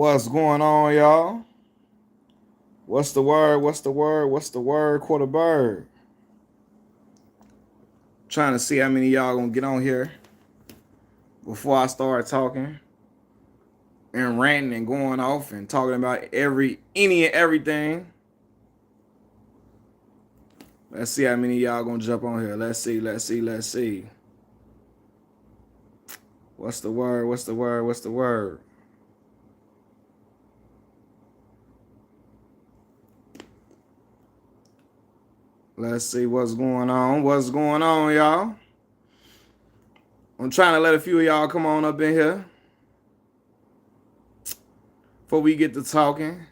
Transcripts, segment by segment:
What's going on, y'all? What's the word? What's the word? What's the word? Quarter bird. Trying to see how many of y'all gonna get on here before I start talking and ranting and going off and talking about any and everything. Let's see how many of y'all gonna jump on here. Let's see. What's the word? What's the word? What's the word? Let's see what's going on. What's going on, y'all? I'm trying to let a few of y'all come on up in here before we get to talking.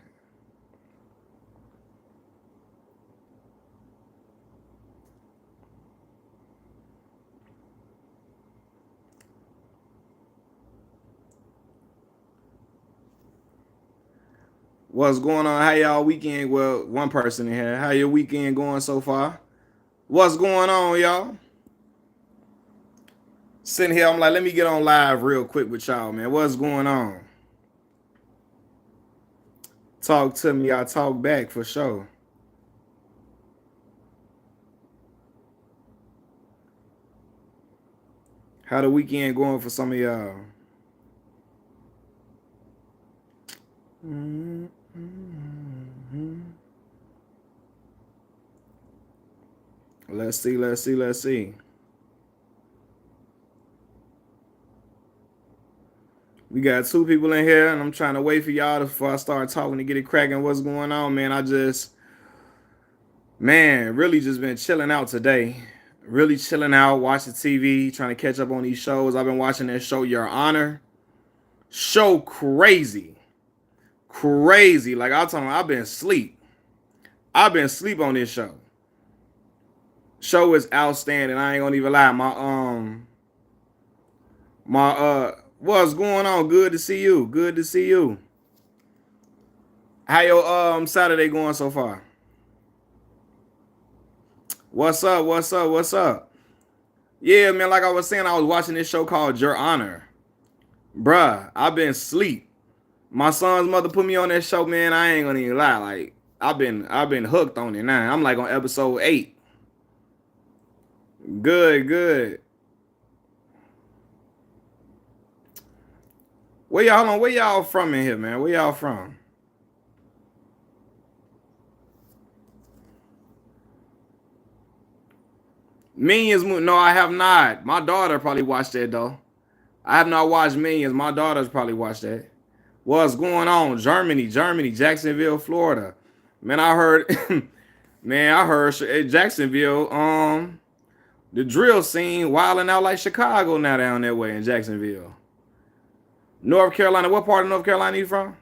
What's going on? How y'all weekend? Well, one person in here. How your weekend going so far? What's going on, y'all? Sitting here, I'm like, let me get on live real quick with y'all, man. What's going on? Talk to me. I talk back for sure. How the weekend going for some of y'all? Let's see. We got two people in here, and I'm trying to wait for y'all before I start talking to get it cracking. What's going on, man? Really just been chilling out today. Really chilling out, watching TV, trying to catch up on these shows. I've been watching that show, Your Honor. Show crazy. Like I'll tell you, I've been asleep. I've been asleep on this show. Show is outstanding. I ain't gonna even lie. What's going on? Good to see you. Good to see you. How your Saturday going so far? What's up? Yeah, man, like I was saying, I was watching this show called Your Honor. Bruh, I've been asleep. My son's mother put me on that show, man. I ain't gonna even lie. Like, I've been hooked on it now. I'm like on episode 8. Good. Where y'all from in here, man? Where y'all from? Minions? No, I have not. My daughter probably watched that though. I have not watched Minions. My daughter's probably watched that. What's going on? Germany, Jacksonville, Florida. Man, I heard Jacksonville, the drill scene wilding out like Chicago now down that way in Jacksonville. North Carolina, what part of North Carolina you from?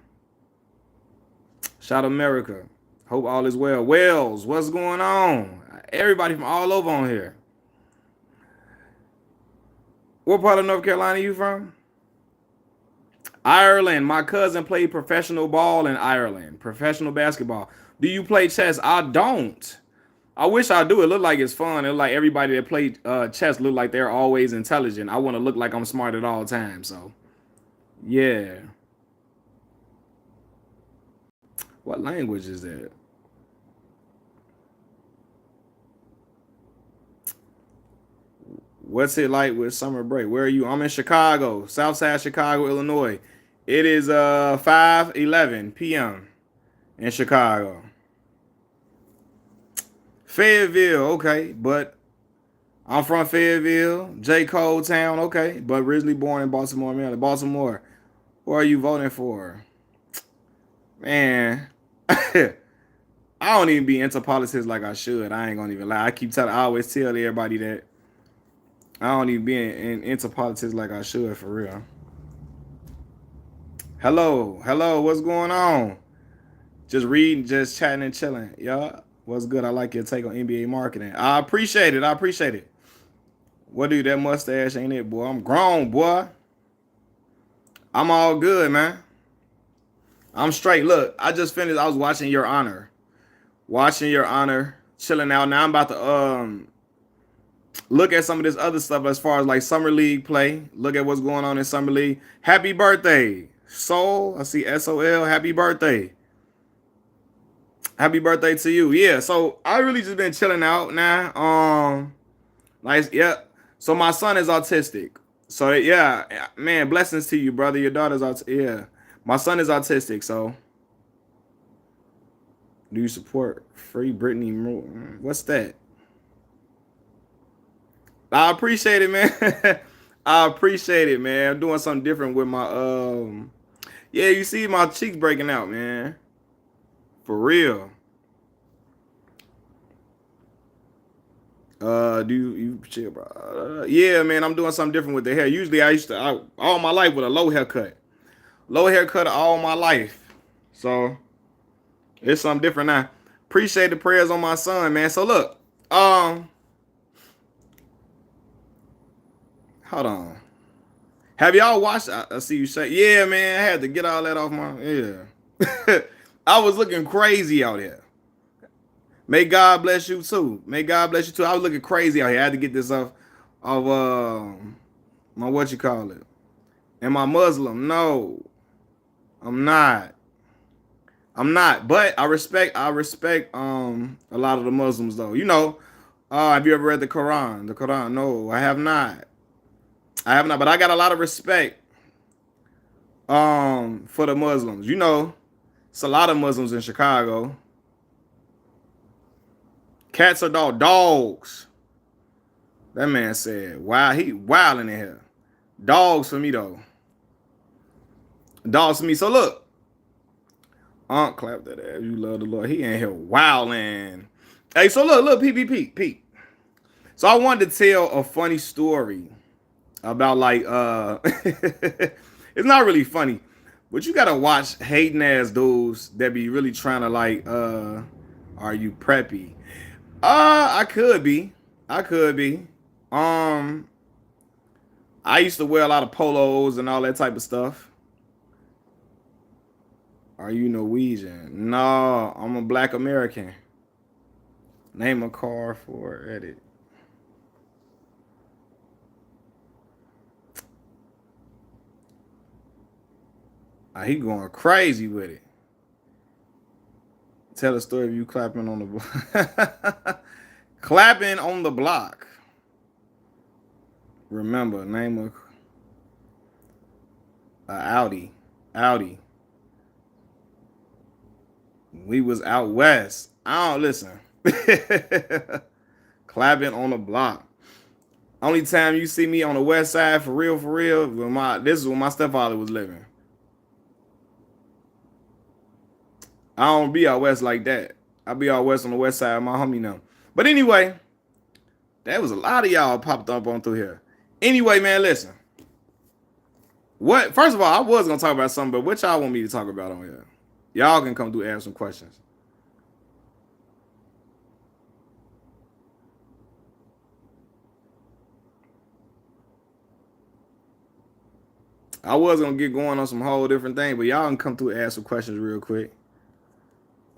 Shout America. Hope all is well. Wells, what's going on? Everybody from all over on here. What part of North Carolina you from? Ireland. My cousin played professional ball in Ireland. Professional basketball. Do you play chess? I don't. I wish I do. It look like it's fun. It look like everybody that played chess look like they're always intelligent. I want to look like I'm smart at all times. So, yeah. What language is that? What's it like with summer break? Where are you? I'm in Chicago, Southside Chicago, Illinois. It is 5:11 p.m. in Chicago. Fayetteville, okay, but I'm from Fayetteville, J. Cole town, okay, but originally born in Baltimore, Maryland. Baltimore, who are you voting for? Man, I don't even be into politics like I should. I ain't gonna even lie. I always tell everybody that I don't even be into politics like I should for real. Hello, what's going on? Just reading, just chatting and chilling. Yeah, what's good? I like your take on NBA marketing. I appreciate it. What do that mustache ain't it, boy? I'm grown, boy. I'm all good, man. I'm straight. Look, I just finished. I was watching Your Honor. Chilling out. Now I'm about to look at some of this other stuff as far as like summer league play. Look at what's going on in summer league. Happy birthday. Soul, I see SOL. Happy birthday. Happy birthday to you. Yeah, so I really just been chilling out now. Nice, yeah. So my son is autistic. So yeah, man, blessings to you, brother. Your daughter's yeah. My son is autistic, so do you support Free Britney? What's that? I appreciate it, man. I appreciate it, man. I'm doing something different with my yeah, you see my cheeks breaking out, man. For real. Do you chill, bro? Yeah, man, I'm doing something different with the hair. Usually I used to all my life with a low haircut. Low haircut all my life. So it's something different now. Appreciate the prayers on my son, man. So look, hold on. Have y'all watched? I see you say, yeah, man. I had to get all that off my yeah. I was looking crazy out here. May God bless you too. May God bless you too. I was looking crazy out here. I had to get this off of my what you call it. Am I Muslim? No, I'm not. I'm not. But I respect a lot of the Muslims though. You know, have you ever read the Quran? The Quran? No, I have not. I have not, but I got a lot of respect for the Muslims. You know, it's a lot of Muslims in Chicago. Cats are dogs. That man said, wow, he wilding in here. Dogs for me though. Dogs for me. So look, clap that ass. You love the Lord. He in here wilding. Hey, so look, Pete. So I wanted to tell a funny story about like it's not really funny, but you gotta watch hating ass dudes that be really trying to like are you preppy? I could be. I could be. Um I used to wear a lot of polos and all that type of stuff. Are you Norwegian? No, I'm a black American. Name a car for edit. He going crazy with it. Tell a story of you clapping on the block. Clapping on the block. Remember, name of Audi. Audi. We was out west. I don't listen. Clapping on the block. Only time you see me on the west side for real, this is when my stepfather was living. I don't be out west like that. I be out west on the west side of my homie now. But anyway, there was a lot of y'all popped up on through here. Anyway, man, listen. What? First of all, I was gonna talk about something, but what y'all want me to talk about on here? Y'all can come through and ask some questions. I was gonna get going on some whole different thing, but y'all can come through and ask some questions real quick.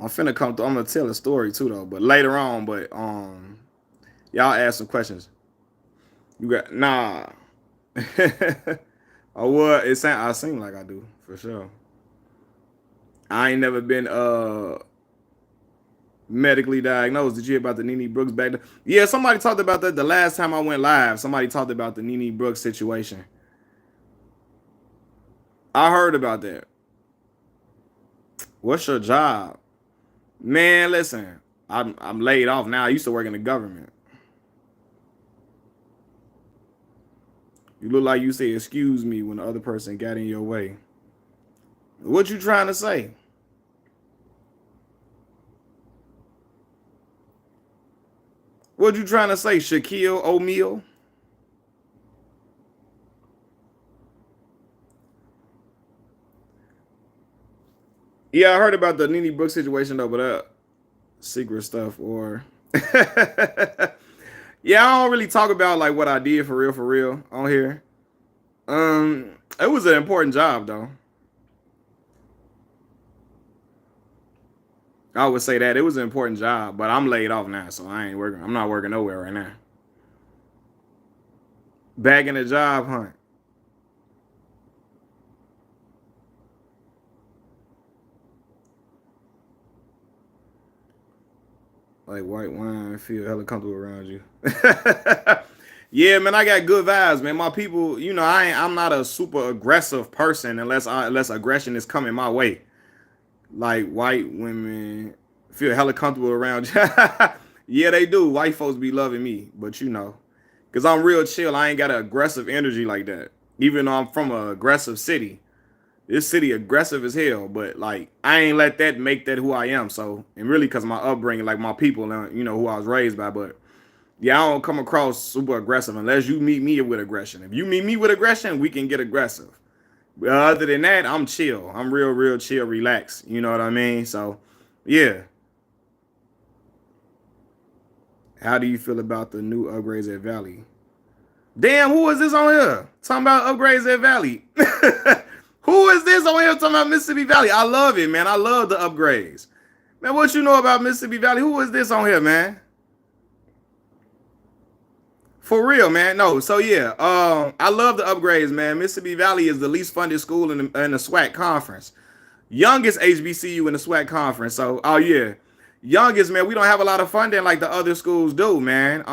I'm finna come through. I'm gonna tell a story too though, but later on. But y'all ask some questions. You got nah. I would. I seem like I do for sure. I ain't never been medically diagnosed. Did you hear about the Nene Brooks back then? Yeah, somebody talked about that the last time I went live. Somebody talked about the Nene Brooks situation. I heard about that. What's your job? Man, listen. I'm laid off now. I used to work in the government. You look like you say excuse me when the other person got in your way. What you trying to say? What you trying to say, Shaquille O'Neal? Yeah, I heard about the Nene Brooks situation though, but secret stuff or yeah, I don't really talk about like what I did for real on here. It was an important job though. I would say that it was an important job, but I'm laid off now, so I ain't working. I'm not working nowhere right now. Back in the job hunt. Like white wine, feel hella comfortable around you. Yeah, man, I got good vibes, man. My people, I'm not a super aggressive person unless aggression is coming my way. Like white women feel hella comfortable around you. Yeah, they do. White folks be loving me, but cause I'm real chill. I ain't got an aggressive energy like that. Even though I'm from a aggressive city. This city aggressive as hell, but like I ain't let that make that who I am. So, and really because my upbringing, like my people, who I was raised by. But yeah, I don't come across super aggressive unless you meet me with aggression. If you meet me with aggression, we can get aggressive. But other than that, I'm chill. I'm real, real chill, relaxed. You know what I mean? So, yeah. How do you feel about the new upgrades at Valley? Damn, who is this on here? Talking about upgrades at Valley. Who is this on here talking about Mississippi Valley? I love it, man. I love the upgrades. Man, what you know about Mississippi Valley? Who is this on here, man? For real, man. No, so yeah, I love the upgrades, man. Mississippi Valley is the least funded school in the SWAC conference. Youngest HBCU in the SWAC conference. So, oh yeah. Youngest, man, we don't have a lot of funding like the other schools do, man.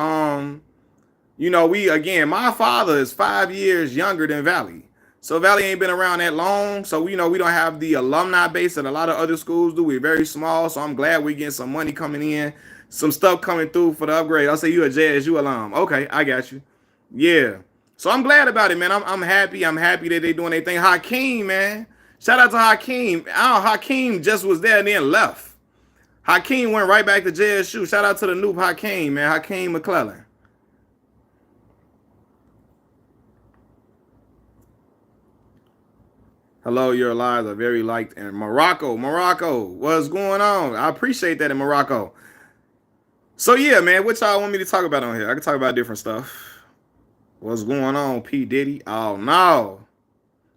My father is 5 years younger than Valley. So Valley ain't been around that long. So, we don't have the alumni base that a lot of other schools do. We're very small. So I'm glad we're getting some money coming in, some stuff coming through for the upgrade. I'll say you a JSU alum. Okay, I got you. Yeah. So I'm glad about it, man. I'm happy. I'm happy that they doing their thing. Hakeem, man. Shout out to Hakeem. Hakeem just was there and then left. Hakeem went right back to JSU. Shout out to the noob Hakeem, man. Hakeem McClellan. Hello, your lives are very liked in Morocco. Morocco, what's going on? I appreciate that in Morocco. So yeah, man, what y'all want me to talk about on here? I can talk about different stuff. What's going on, P. Diddy? Oh no.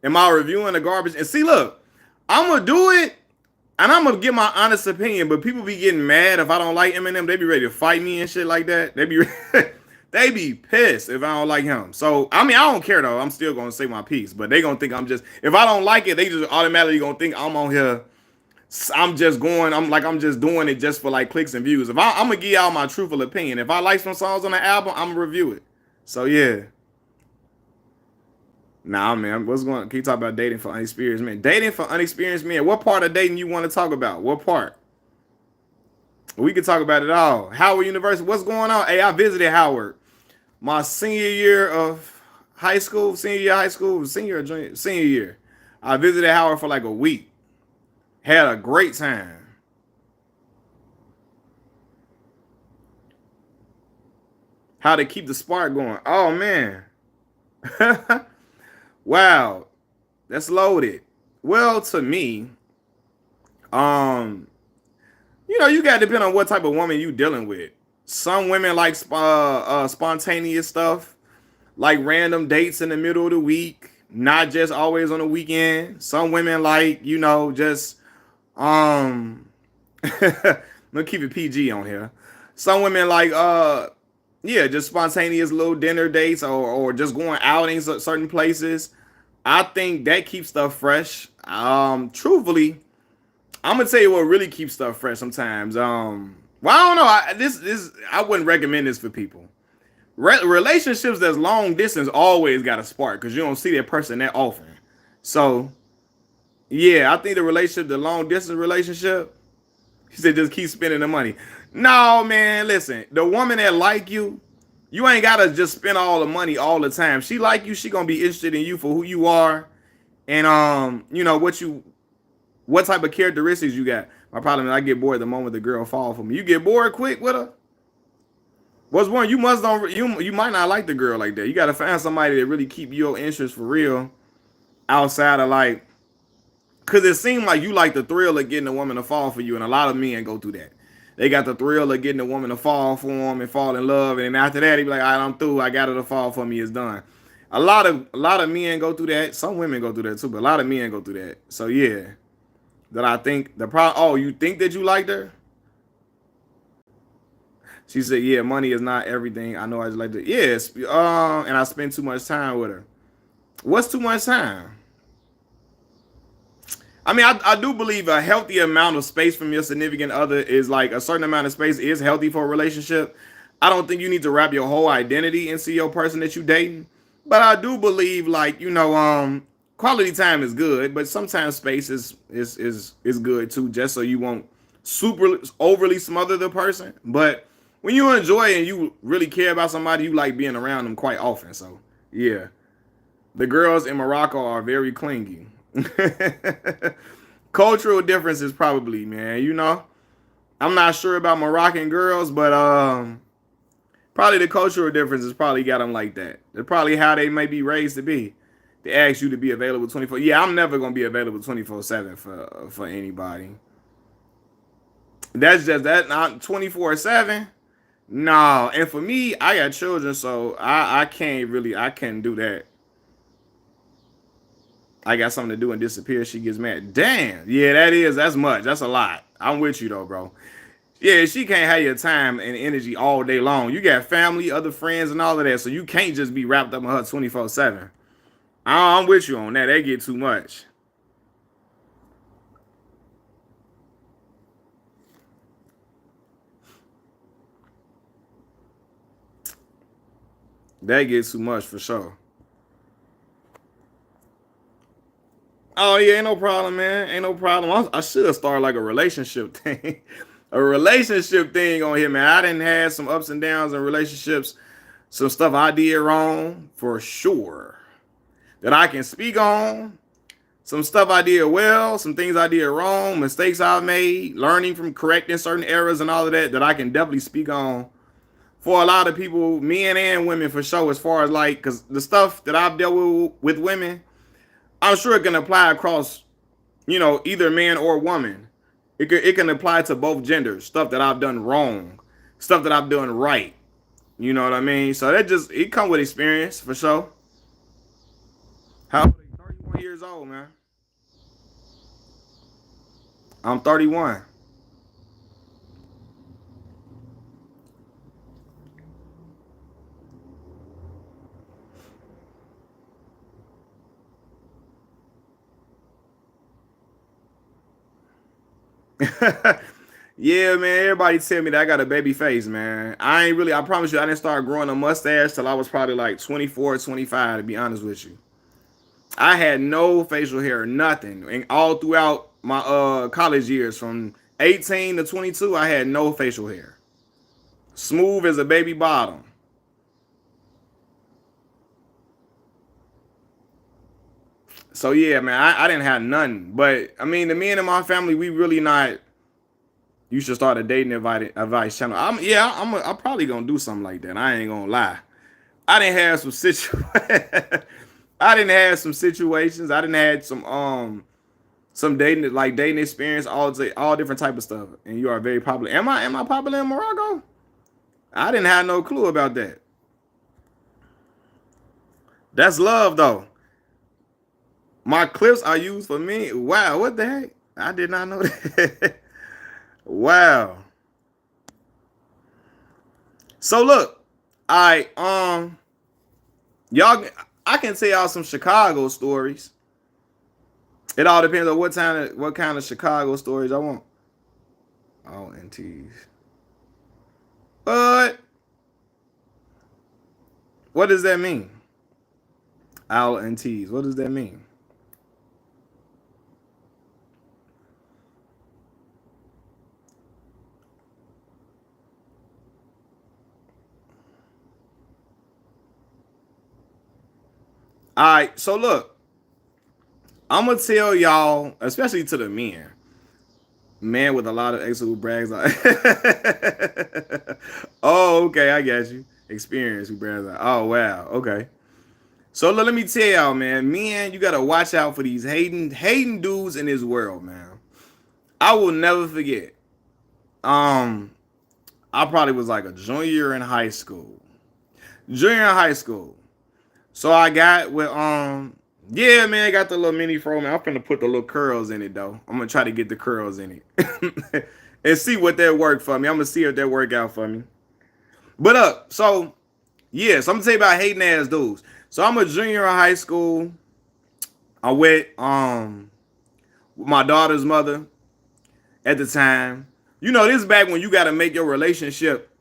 Am I reviewing the garbage? And see, look, I'm gonna do it, and I'm gonna give my honest opinion. But people be getting mad if I don't like Eminem. They be ready to fight me and shit like that. They be pissed if I don't like him. So, I don't care though. I'm still gonna say my piece. But they gonna think if I don't like it, they just automatically gonna think I'm on here. I'm just doing it just for like clicks and views. I'm gonna give y'all my truthful opinion. If I like some songs on the album, I'm gonna review it. So yeah. Nah, man. Can you talk about dating for unexperienced men? Dating for unexperienced men. What part of dating you want to talk about? What part? We can talk about it all. Howard University. What's going on? Hey, I visited Howard my senior year of high school. Senior or junior? Senior year. I visited Howard for like a week. Had a great time. How to keep the spark going. Oh, man. Wow. That's loaded. Well, to me, you got to depend on what type of woman you dealing with. Some women like spontaneous stuff, like random dates in the middle of the week, not just always on the weekend. Some women like, just let me keep it PG on here. Some women like just spontaneous little dinner dates or just going outings at certain places. I think that keeps stuff fresh. Truthfully, I'm gonna tell you what really keeps stuff fresh sometimes. Well, I don't know. I wouldn't recommend this for people. Relationships that's long distance always got a spark because you don't see that person that often. So, yeah, I think the long distance relationship, he said just keep spending the money. No, man, listen. The woman that like you ain't gotta just spend all the money all the time. She like you, she gonna be interested in you for who you are, and what type of characteristics you got. My problem is I get bored the moment the girl fall for me. You get bored quick with her. What's one? You might not like the girl like that. You gotta find somebody that really keep your interest for real, outside of like, cause it seemed like you like the thrill of getting a woman to fall for you, and a lot of men go through that. They got the thrill of getting a woman to fall for them and fall in love, and after that, they be like, "All right, I'm through. I got her to fall for me. It's done." A lot of men go through that. Some women go through that too, but a lot of men go through that. So yeah. That I think the problem. Oh, you think that you liked her? She said, "Yeah, money is not everything. I know I just like to. Yes, and I spend too much time with her. What's too much time? I mean, I do believe a healthy amount of space from your significant other is like a certain amount of space is healthy for a relationship. I don't think you need to wrap your whole identity into your person that you dating. But I do believe like, quality time is good, but sometimes space is good too, just so you won't super overly smother the person. But when you enjoy and you really care about somebody, you like being around them quite often. So yeah. The girls in Morocco are very clingy. Cultural differences probably, man. I'm not sure about Moroccan girls, but probably the cultural differences probably got them like that. They're probably how they may be raised to be. They ask you to be available 24. Yeah, I'm never gonna be available 24/7 for anybody. That's just that not 24/7. No, and for me, I got children, so I can't do that. I got something to do and disappear. She gets mad. Damn. Yeah, that's much. That's a lot. I'm with you though, bro. Yeah, she can't have your time and energy all day long. You got family, other friends, and all of that, so you can't just be wrapped up in her 24/7. I'm with you on that. That get too much. That gets too much for sure. Oh yeah, ain't no problem, man. Ain't no problem. I should have started like a relationship thing, a relationship thing on here, man. I didn't have some ups and downs in relationships, some stuff I did wrong for sure that I can speak on. Some stuff I did well, some things I did wrong, mistakes I've made, learning from correcting certain errors and all of that I can definitely speak on for a lot of people, men and women for sure. As far as like, because the stuff that I've dealt with women, I'm sure it can apply across, either man or woman. It can apply to both genders. Stuff that I've done wrong, stuff that I've done right. You know what I mean? So it come with experience for sure. How old are you? 31 years old, man. I'm 31. Yeah, man. Everybody tell me that I got a baby face, man. I promise you, I didn't start growing a mustache till I was probably like 24, 25, to be honest with you. I had no facial hair, nothing. And all throughout my college years, from 18 to 22, I had no facial hair. Smooth as a baby bottom. So yeah, man, I didn't have none. But I mean, the men in my family, we really not. You should start a dating advice channel. I'm probably gonna do something like that. I ain't gonna lie. I didn't have some I didn't have some situations. I didn't have some dating experience, all different type of stuff. And you are very popular. Am I popular in Morocco? I didn't have no clue about that. That's love though. My clips are used for me. Wow, what the heck? I did not know that. Wow. So look, y'all, I can tell y'all some Chicago stories. It all depends on what kind of Chicago stories I want. Oh, and T's. But what does that mean? Owl and T's. What does that mean? All right, so look, I'm gonna tell y'all, especially to the men, man with a lot of ex who brags like, oh, okay, I got you. Experience who brags like, oh wow, okay. So let me tell y'all, man, men, you gotta watch out for these hating dudes in this world, man. I will never forget. Um, I probably was like a junior in high school. Junior in high school. So I got with yeah, man, I got the little mini fro, man. I'm finna put the little curls in it though. I'm gonna try to get the curls in it. And see what that work for me. I'm gonna see if that work out for me. But so yeah, so I'm gonna tell you about hating ass dudes. So I'm a junior in high school. I went my daughter's mother at the time. You know, this is back when you got to make your relationship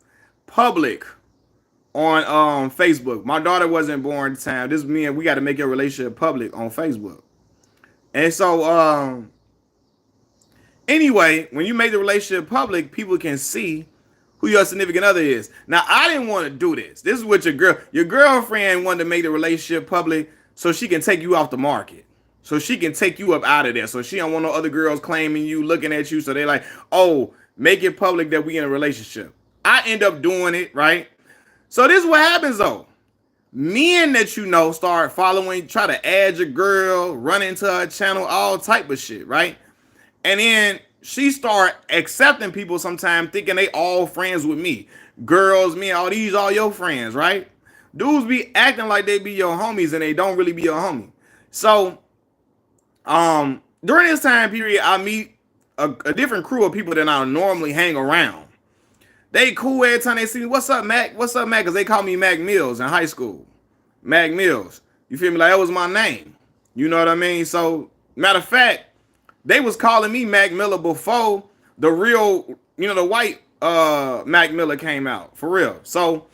public on Facebook. My daughter wasn't born at the time. This is me, and we got to make your relationship public on Facebook. And so, anyway, when you make the relationship public, people can see who your significant other is. Now, I didn't want to do this. This is what your girlfriend wanted to make the relationship public so she can take you off the market. So she can take you up out of there. So she don't want no other girls claiming you, looking at you. So they like, oh, make it public that we in a relationship. I end up doing it, right? So this is what happens though. Men that you know start following, try to add your girl, run into her channel, all type of shit, right? And then she start accepting people sometimes thinking they all friends with me. Girls, me, all these all your friends, right? Dudes be acting like they be your homies and they don't really be your homie. So during this time period, I meet a different crew of people that I normally hang around. They cool every time they see me. What's up, Mac? What's up, Mac? Because they call me Mac Millz in high school. Mac Millz. You feel me? Like that was my name. You know what I mean? So, matter of fact, they was calling me Mac Miller before the real, the white Mac Miller came out. For real. So,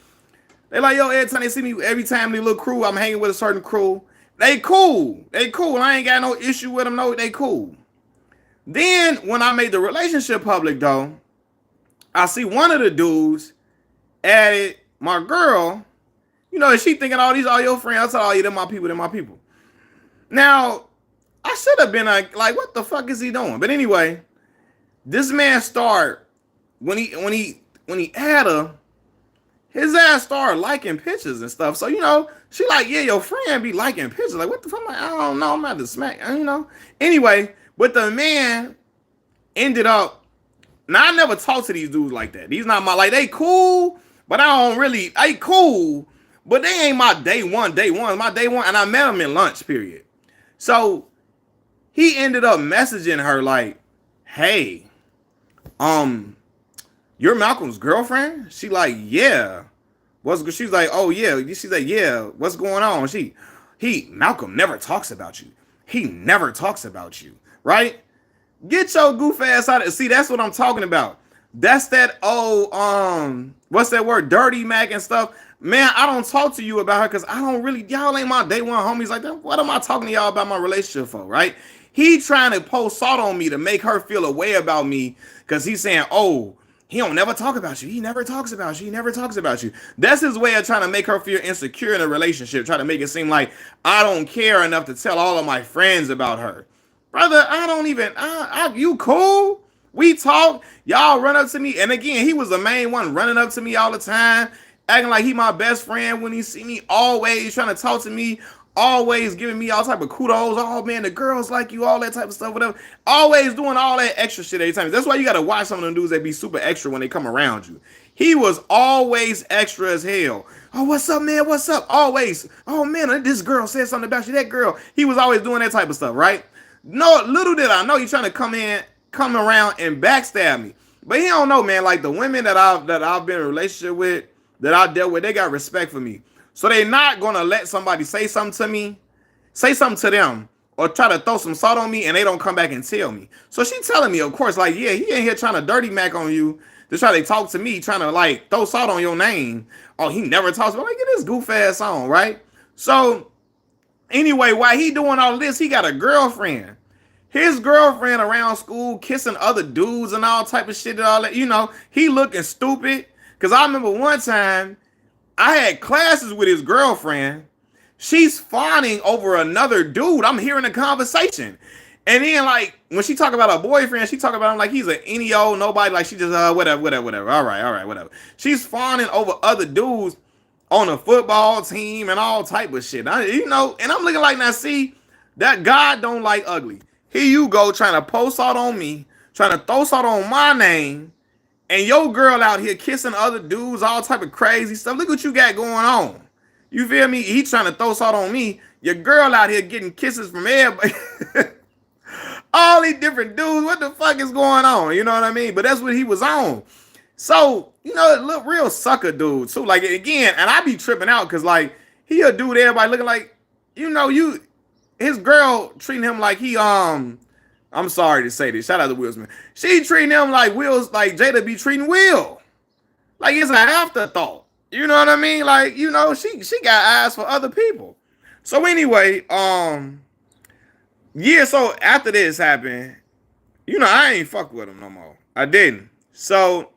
they like, yo, every time they see me, every time they little crew, I'm hanging with a certain crew. They cool. They cool. I ain't got no issue with them. No, they cool. Then, when I made the relationship public, though, I see one of the dudes added my girl. She thinking all your friends. I tell all you, them my people. Now, I should have been like, what the fuck is he doing? But anyway, this man start when he had her, his ass started liking pictures and stuff. So she like, yeah, your friend be liking pictures. Like, what the fuck? I'm like, I don't know. I'm not the smack. Anyway, but the man ended up. Now I never talk to these dudes like that. These not my they cool, but they cool, but they ain't my day one. My day one, and I met him in lunch period. So he ended up messaging her like, hey, you're Malcolm's girlfriend? She like, yeah. She's like, oh yeah. She's like, yeah, what's going on? Malcolm never talks about you. He never talks about you, right? Get your goof ass out of it. See, that's what I'm talking about. That's that old, what's that word? Dirty Mac and stuff. Man, I don't talk to you about her because I don't really, y'all ain't my day one homies like that. What am I talking to y'all about my relationship for, right? He trying to post salt on me to make her feel a way about me because he's saying, oh, he don't never talk about you. He never talks about you. He never talks about you. That's his way of trying to make her feel insecure in a relationship, trying to make it seem like I don't care enough to tell all of my friends about her. Brother, I don't even, you cool? We talk, y'all run up to me. And again, he was the main one running up to me all the time, acting like he my best friend when he see me, always trying to talk to me, always giving me all type of kudos. Oh man, the girls like you, all that type of stuff, whatever. Always doing all that extra shit every time. That's why you got to watch some of them dudes that be super extra when they come around you. He was always extra as hell. Oh, what's up, man? What's up? Always. Oh man, this girl said something about you. That girl. He was always doing that type of stuff, right? No, little did I know he trying to come around and backstab me. But he don't know, man. Like the women that I've been in a relationship with, that I dealt with, they got respect for me. So they not gonna let somebody say something to me, say something to them, or try to throw some salt on me, and they don't come back and tell me. So she telling me, of course, like, yeah, he ain't here trying to dirty Mac on you to try to talk to me, trying to like throw salt on your name. Oh, he never talks about, like, get this goof ass on, right? So anyway, while he doing all of this, he got a girlfriend. His girlfriend around school kissing other dudes and all type of shit and all that. He looking stupid. Because I remember one time I had classes with his girlfriend. She's fawning over another dude. I'm hearing a conversation. And then like when she talk about her boyfriend, she talk about him like he's an any old nobody. Like she just whatever. All right, whatever. She's fawning over other dudes on a football team and all type of shit. And I'm looking like, now see, that God don't like ugly. Here you go trying to post salt on me, trying to throw salt on my name, and your girl out here kissing other dudes, all type of crazy stuff. Look what you got going on. You feel me? He trying to throw salt on me. Your girl out here getting kisses from everybody. All these different dudes. What the fuck is going on? You know what I mean? But that's what he was on. So, look real sucker dude too. Like again, and I be tripping out because like he'll do everybody looking like, his girl treating him like he I'm sorry to say this. Shout out to Will Smith. She treating him like Will's like Jada be treating Will. Like it's an afterthought. You know what I mean? Like, she got eyes for other people. So anyway, yeah, so after this happened, I ain't fuck with him no more. I didn't. So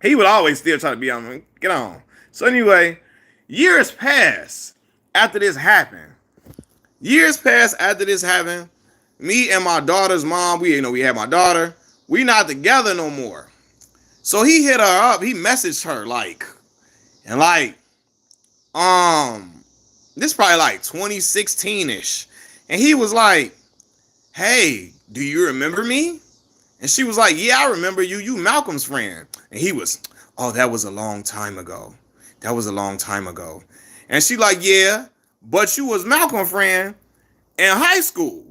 he would always still try to be on me. Get on. So anyway, years passed after this happened. Years passed after this happened. Me and my daughter's mom, we had my daughter. We not together no more. So he hit her up. He messaged her and this probably like 2016-ish. And he was like, hey, do you remember me? And she was like, yeah, I remember you. You Malcolm's friend. And he was, oh, that was a long time ago. That was a long time ago. And she like, yeah, but you was Malcolm's friend in high school.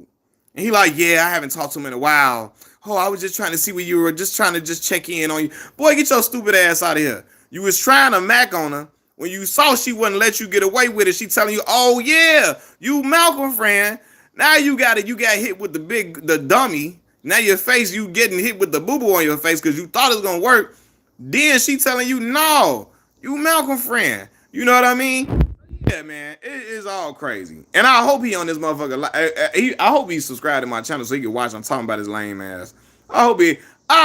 And he like, yeah, I haven't talked to him in a while. Oh, I was just trying to see where you were, just trying to just check in on you. Boy, get your stupid ass out of here. You was trying to Mac on her. When you saw she wouldn't let you get away with it, she telling you, oh yeah, you Malcolm friend. Now you got hit with the dummy. Now your face, you getting hit with the boo-boo on your face because you thought it was gonna work. Then she telling you, no, you Malcolm friend. You know what I mean? Yeah, man, it is all crazy. And I hope he on this motherfucker. I hope he subscribed to my channel so he can watch. I'm talking about his lame ass. I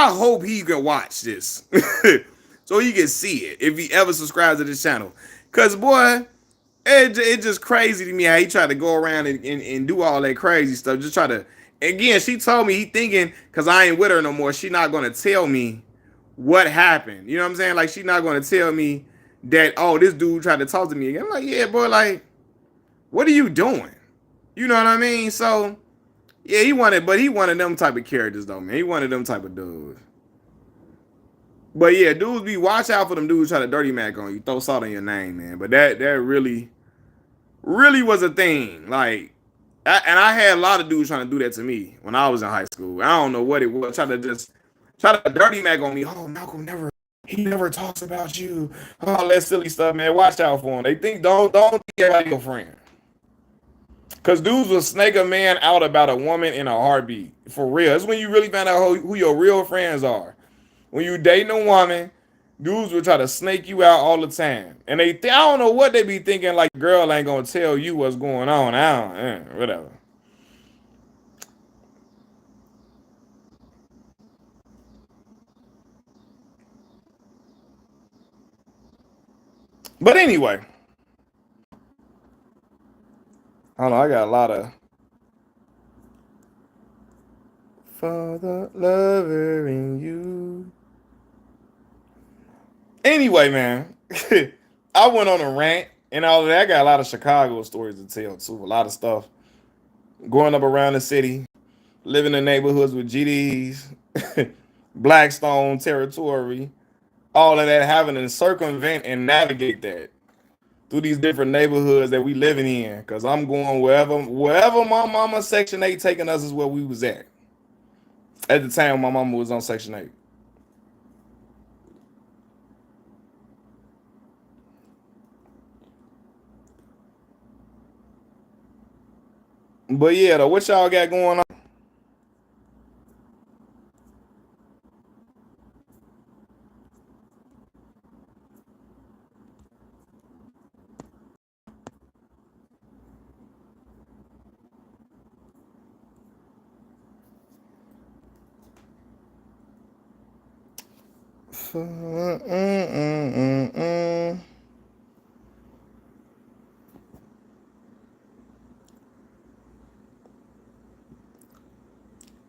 hope he can watch this. So he can see it if he ever subscribes to this channel. Cause boy, it just crazy to me how he tried to go around and do all that crazy stuff. Just try to, again, she told me he thinking, cause I ain't with her no more, she not gonna tell me what happened. You know what I'm saying? Like she not gonna tell me that, oh, this dude tried to talk to me again. I'm like, yeah, boy, like, what are you doing? You know what I mean? So yeah, he wanted them type of characters though, man. He wanted them type of dudes. But yeah, dudes be watch out for them dudes try to dirty Mac on you, throw salt on your name, man. But that really, really was a thing. Like, and I had a lot of dudes trying to do that to me when I was in high school. I don't know what it was. Try to dirty Mac on me. Oh, Malcolm he never talks about you. All that silly stuff, man. Watch out for him. They think don't think everybody your friend. Cause dudes will snake a man out about a woman in a heartbeat. For real. That's when you really find out who your real friends are. When you dating a woman, dudes will try to snake you out all the time. And I don't know what they be thinking, like, girl ain't gonna tell you what's going on. Whatever. But anyway, hold on, I got a lot of father lover in you. Anyway, man, I went on a rant and all of that. I got a lot of Chicago stories to tell too. A lot of stuff. Growing up around the city, living in neighborhoods with GDs, Blackstone territory, all of that, having to circumvent and navigate that through these different neighborhoods that we living in. Cause I'm going wherever my mama Section 8 taking us is where we was at. At the time my mama was on Section 8. But yeah, though, what y'all got going on?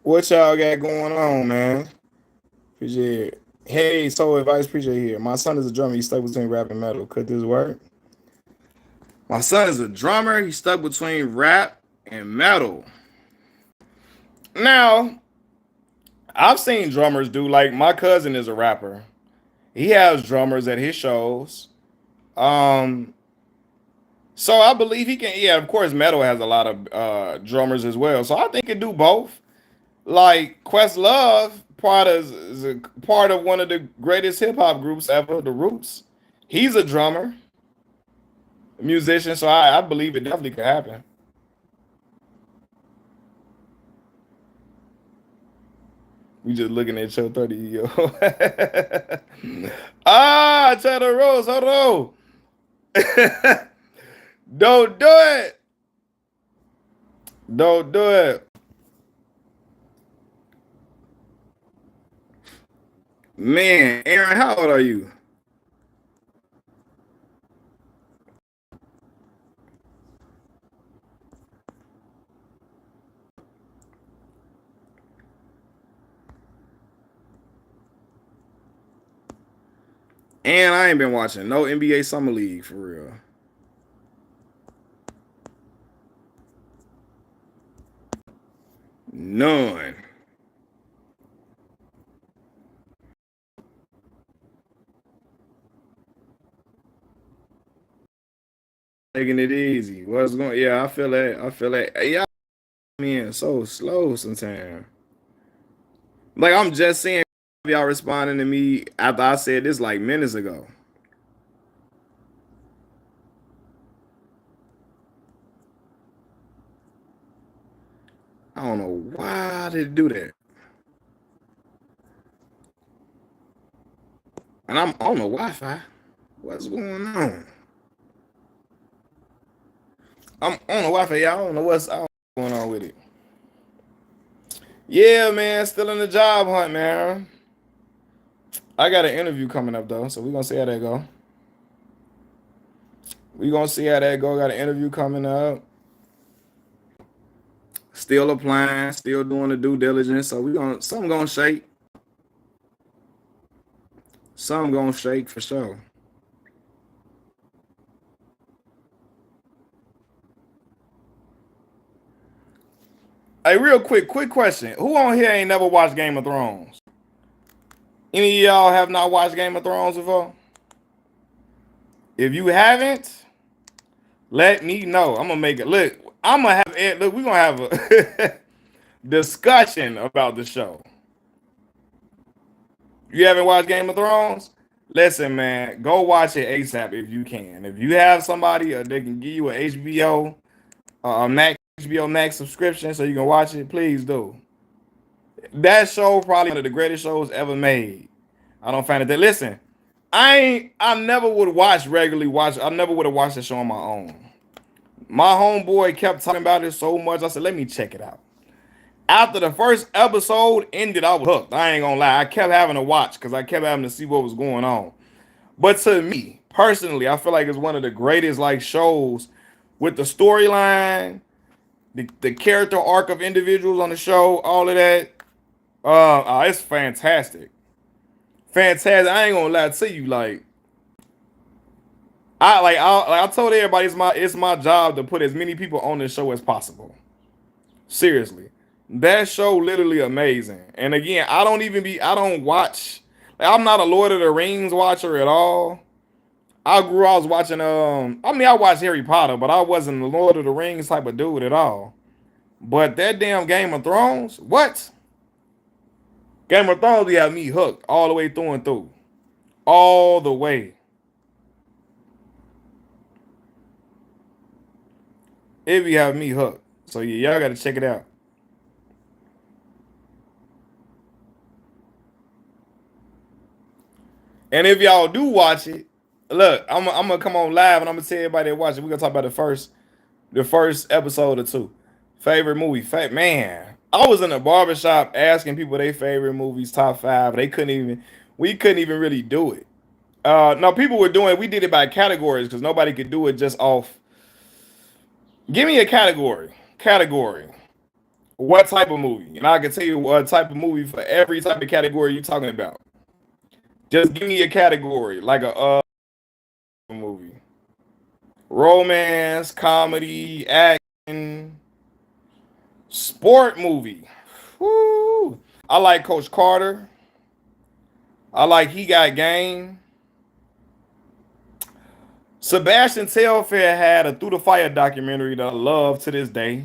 What y'all got going on, man? Appreciate it. Hey, Soul Advice, appreciate it here. My son is a drummer. He's stuck between rap and metal. Could this work? My son is a drummer. He's stuck between rap and metal. Now, I've seen drummers do, like, my cousin is a rapper. He has drummers at his shows. Um, so I believe he can. Yeah, of course, metal has a lot of drummers as well. So I think he can do both. Like Questlove, is a part of one of the greatest hip hop groups ever, The Roots. He's a drummer, a musician. So I believe it definitely could happen. We just looking at your 30-year-old. Ah, Cheddar Rose, hold on. Don't do it. Don't do it. Man, Aaron, how old are you? And I ain't been watching no NBA Summer League for real. None. Taking it easy. What's going? Yeah, I feel that. I feel that. Hey, y'all being so slow sometimes. Like I'm just seeing y'all responding to me after I said this like minutes ago. I don't know why they do that. And I'm on the Wi-Fi. What's going on? I'm on the Wi-Fi. Y'all. I don't know what's going on with it. Yeah, man. Still in the job hunt, man. I got an interview coming up though, so we're gonna see how that go. We gonna see how that go. Got an interview coming up. Still applying, still doing the due diligence. So we gonna something gonna shake. Something gonna shake for sure. Hey, real quick question. Who on here ain't never watched Game of Thrones? Any of y'all have not watched Game of Thrones before? If you haven't, let me know. I'm gonna make it. Look, I'm gonna have. Look, we gonna have a discussion about the show. You haven't watched Game of Thrones? Listen, man, go watch it ASAP if you can. If you have somebody that can give you an HBO, Max HBO Max subscription so you can watch it, please do. That show probably one of the greatest shows ever made. I don't find it that. Listen, I never would watch regularly watch. I never would have watched the show on my own. My homeboy kept talking about it so much. I said, let me check it out. After the first episode ended, I was hooked. I ain't gonna lie. I kept having to watch because I kept having to see what was going on. But to me, personally, I feel like it's one of the greatest like shows with the storyline, the character arc of individuals on the show, all of that. It's fantastic. Fantastic. I ain't gonna lie to you, like I told everybody it's my job to put as many people on this show as possible. Seriously. That show literally amazing. And again, I don't watch, like, I'm not a Lord of the Rings watcher at all. I was watching I watched Harry Potter, but I wasn't a Lord of the Rings type of dude at all. But that damn Game of Thrones, what? Game of Thrones, you have me hooked all the way through and through. All the way. It be having me hooked. So yeah, y'all gotta check it out. And if y'all do watch it, look, I'm gonna come on live and I'm gonna tell everybody that watch it. We're gonna talk about the first episode or two. Favorite movie. Man, I was in a barbershop asking people their favorite movies, top five. We couldn't even really do it. No, people were doing. We did it by categories because nobody could do it just off. Give me a category. Category. What type of movie? And I can tell you what type of movie for every type of category you're talking about. Just give me a category, like a movie. Romance, comedy, action, sport movie. Woo. I like Coach Carter. I like He Got Game. Sebastian Telfair had a Through the Fire documentary that I love to this day.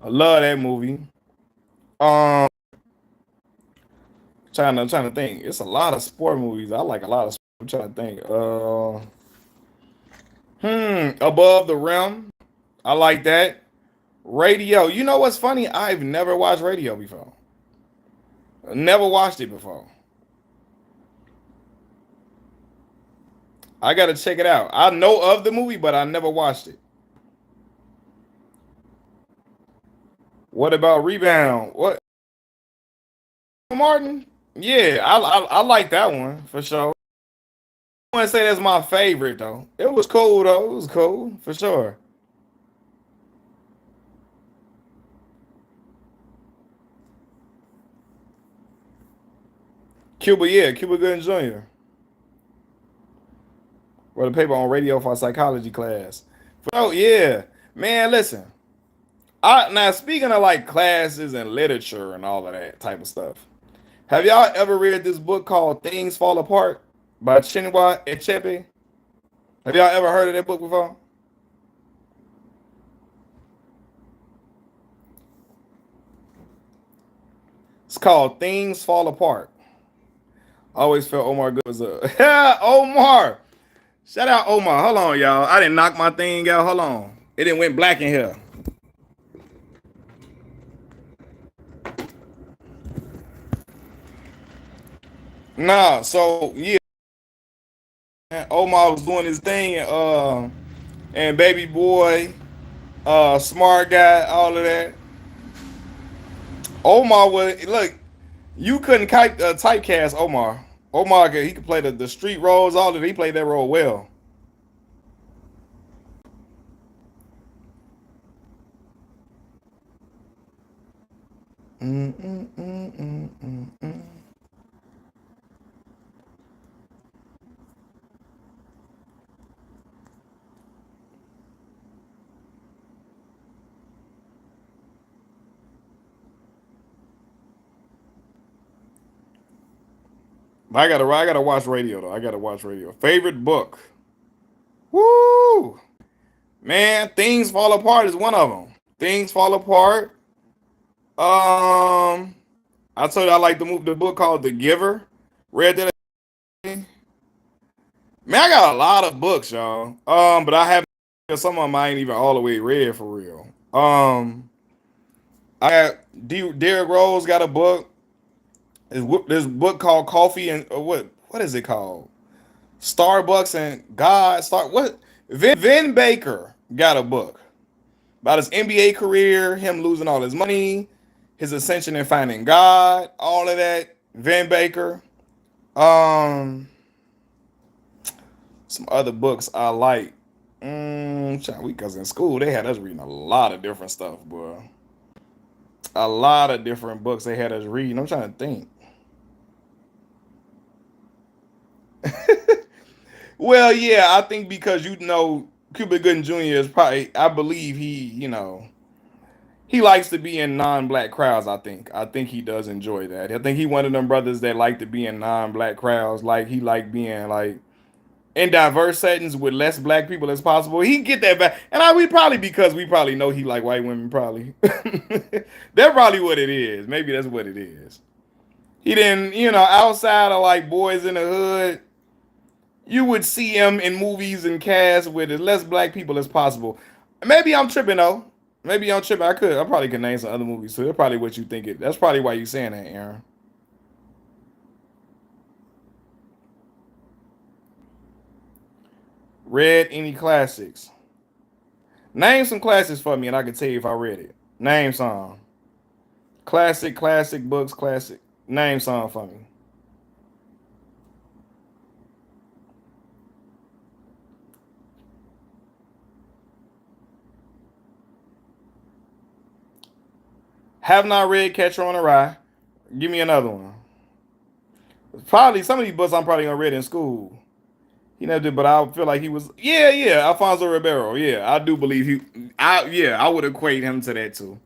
I love that movie. Um, trying to think. It's a lot of sport movies. I like a lot of. I'm trying to think. Above the Rim. I like that. Radio. You know what's funny? I've never watched Radio before. Never watched it before. I gotta check it out. I know of the movie, but I never watched it. What about Rebound? What Martin? Yeah, I like that one for sure. I want to say that's my favorite though. It was cool though. It was cool for sure. Cuba, yeah, Cuba Gooding Jr. Wrote a paper on radio for a psychology class. Oh yeah, man. Listen, I now speaking of like classes and literature and all of that type of stuff. Have y'all ever read this book called Things Fall Apart by Chinua Achebe? Have y'all ever heard of that book before? It's called Things Fall Apart. I always felt Omar good was a Omar. Shout out Omar. Hold on, y'all. I didn't knock my thing out. Hold on. It didn't went black in here. Nah, so yeah, Omar was doing his thing, and baby boy, smart guy, all of that. Omar was look. You couldn't typecast Omar. Omar, he could play the street roles, all of it. He played that role well. Mm, mm, mm, mm, mm, mm. I gotta watch radio though. I gotta watch radio. Favorite book? Woo, man. Things Fall Apart is one of them. Things Fall Apart. I told you I like the book called The Giver. Read that. Man, I got a lot of books, y'all. But I haven't. Some of them I ain't even all the way read for real. I got Derrick Rose got a book. This book called Coffee and what is it called? Starbucks and God Star what? Vin Baker got a book about his NBA career, him losing all his money, his ascension and finding God, all of that. Vin Baker. Um, some other books I like. Because in school they had us reading a lot of different stuff, bro. A lot of different books they had us reading. I'm trying to think. Well, yeah, I think because Cuba Gooding Jr. is probably, I believe he likes to be in non-black crowds. I think he does enjoy that. I think he one of them brothers that like to be in non-black crowds. Like he like being like in diverse settings with less black people as possible. He get that back, and we probably because we probably know he like white women. Probably that's probably what it is. Maybe that's what it is. He didn't, outside of like Boys in the Hood, you would see him in movies and casts with as less black people as possible. Maybe I'm tripping though. Maybe I'm tripping. I probably could name some other movies too. That's probably what you think it. That's probably why you saying that, Aaron. Read any classics? Name some classics for me, and I can tell you if I read it. Name some classic books. Classic. Name some for me. Have not read Catcher on the Rye. Give me another one. Probably some of these books I'm probably gonna read in school. He never did, but I feel like he was. Yeah, yeah. Alfonso Ribeiro. Yeah, I do believe he. I would equate him to that too.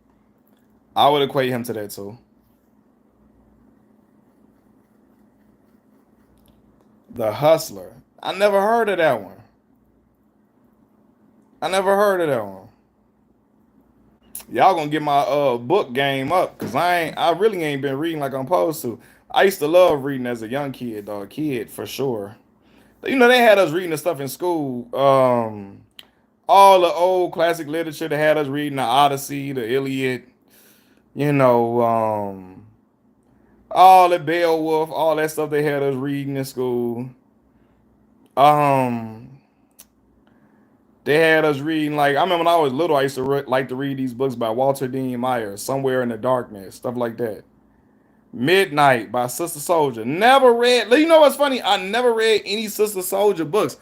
I would equate him to that too. The Hustler. I never heard of that one. I never heard of that one. Y'all gonna get my book game up because I really ain't been reading like I'm supposed to. I used to love reading as a young kid, dog. Kid for sure. They had us reading the stuff in school. All the old classic literature. They had us reading the Odyssey, the Iliad. You know, All the Beowulf, all that stuff they had us reading in school. Um, they had us reading like I remember when I was little, I used to like to read these books by Walter Dean Myers, Somewhere in the Darkness, stuff like that. Midnight by Sister Soldier. Never read. You know what's funny? I never read any Sister Soldier books,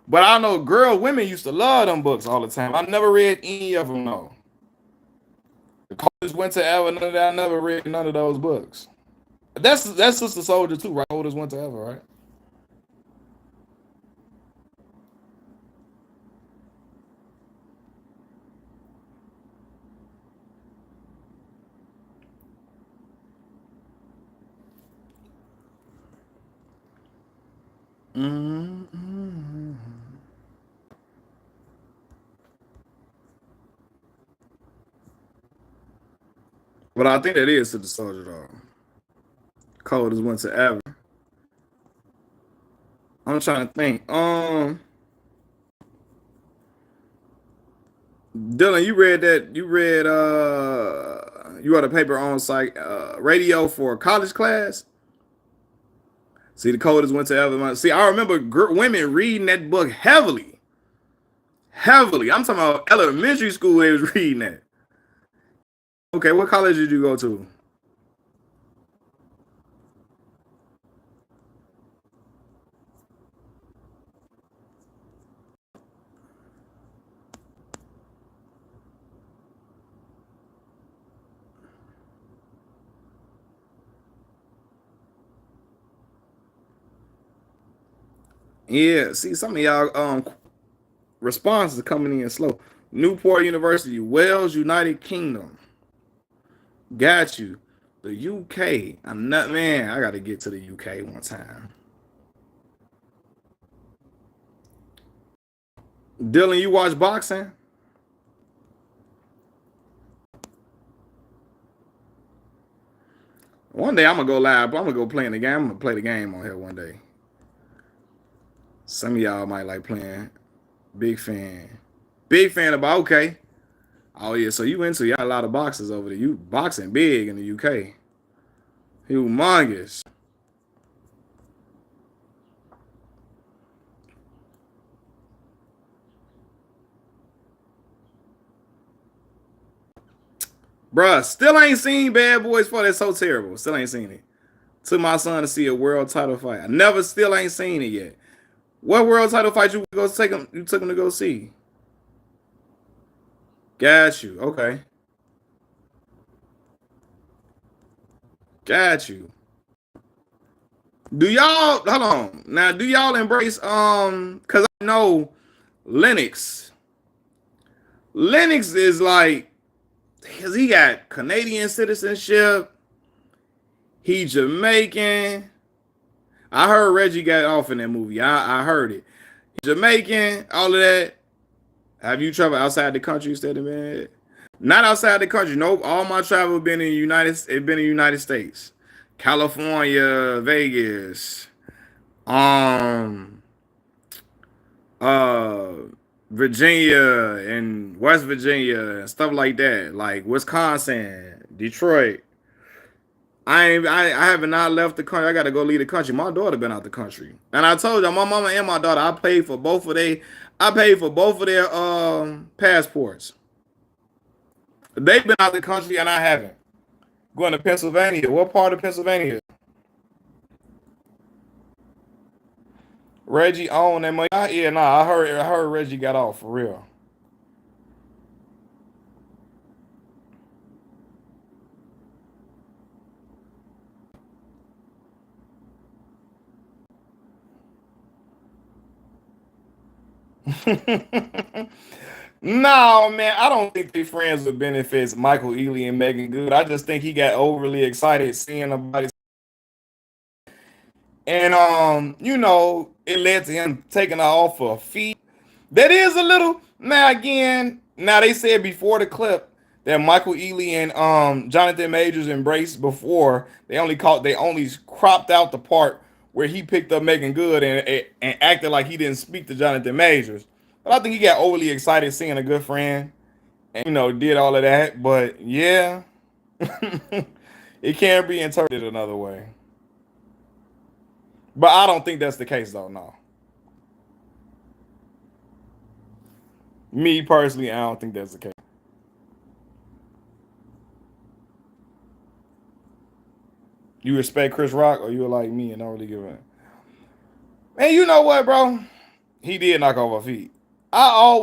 but I know women used to love them books all the time. I never read any of them though. The Coldest Winter Ever, none of that. I never read none of those books. That's Sister Soldier too, right? Coldest Winter Ever, right? Mm-hmm. But I think that is Sister Soldier though. Coldest Winter Ever. I'm trying to think. Dylan, you read that? You read you wrote a paper on radio for a college class. See, the coldest winter ever. See, I remember women reading that book heavily, heavily. I'm talking about elementary school. They was reading that. Okay, what college did you go to? Yeah, see, some of y'all responses are coming in slow. Newport University, Wales, United Kingdom. Got you. The UK. I'm not man. I got to get to the UK one time. Dylan, you watch boxing? One day I'm gonna go live. I'm gonna go play in the game. I'm gonna play the game on here one day. Some of y'all might like playing. Big fan. Big fan about okay. Oh yeah, so you into y'all a lot of boxers over there. You boxing big in the UK. Humongous. Bruh, still ain't seen Bad Boys 4. That's so terrible. Still ain't seen it. Took my son to see a world title fight. I never still ain't seen it yet. What world title fight you go take him? You took him to go see? Got you. Okay. Got you. Do y'all hold on now? Do y'all embrace Cause I know Lennox. Lennox is like, cause he got Canadian citizenship. He Jamaican. I heard Reggie got off in that movie. I heard it. Jamaican, all of that. Have you traveled outside the country instead of man? Not outside the country. Nope. All my travel been in United States. California, Vegas, um, uh, Virginia and West Virginia and stuff like that. Like Wisconsin, Detroit. I have not left the country. I gotta go leave the country. My daughter been out the country. And I told you, my mama and my daughter, I paid for both of their passports. They've been out the country and I haven't. Going to Pennsylvania. What part of Pennsylvania? Reggie owned that money. Yeah, nah, I heard Reggie got off for real. No, man, I don't think they friends with benefits, Michael Ealy and Megan Good. I just think he got overly excited seeing nobody. And it led to him taking her off for a fee. That is a little now again. Now they said before the clip that Michael Ealy and Jonathan Majors embraced before. They only cropped out the part where he picked up Megan Good and acted like he didn't speak to Jonathan Majors. But I think he got overly excited seeing a good friend and did all of that. But yeah. It can be interpreted another way. But I don't think that's the case though, no. Me personally, I don't think that's the case. You respect Chris Rock or you're like me and don't really give a. Man, you know what, bro? He did knock off our feet. I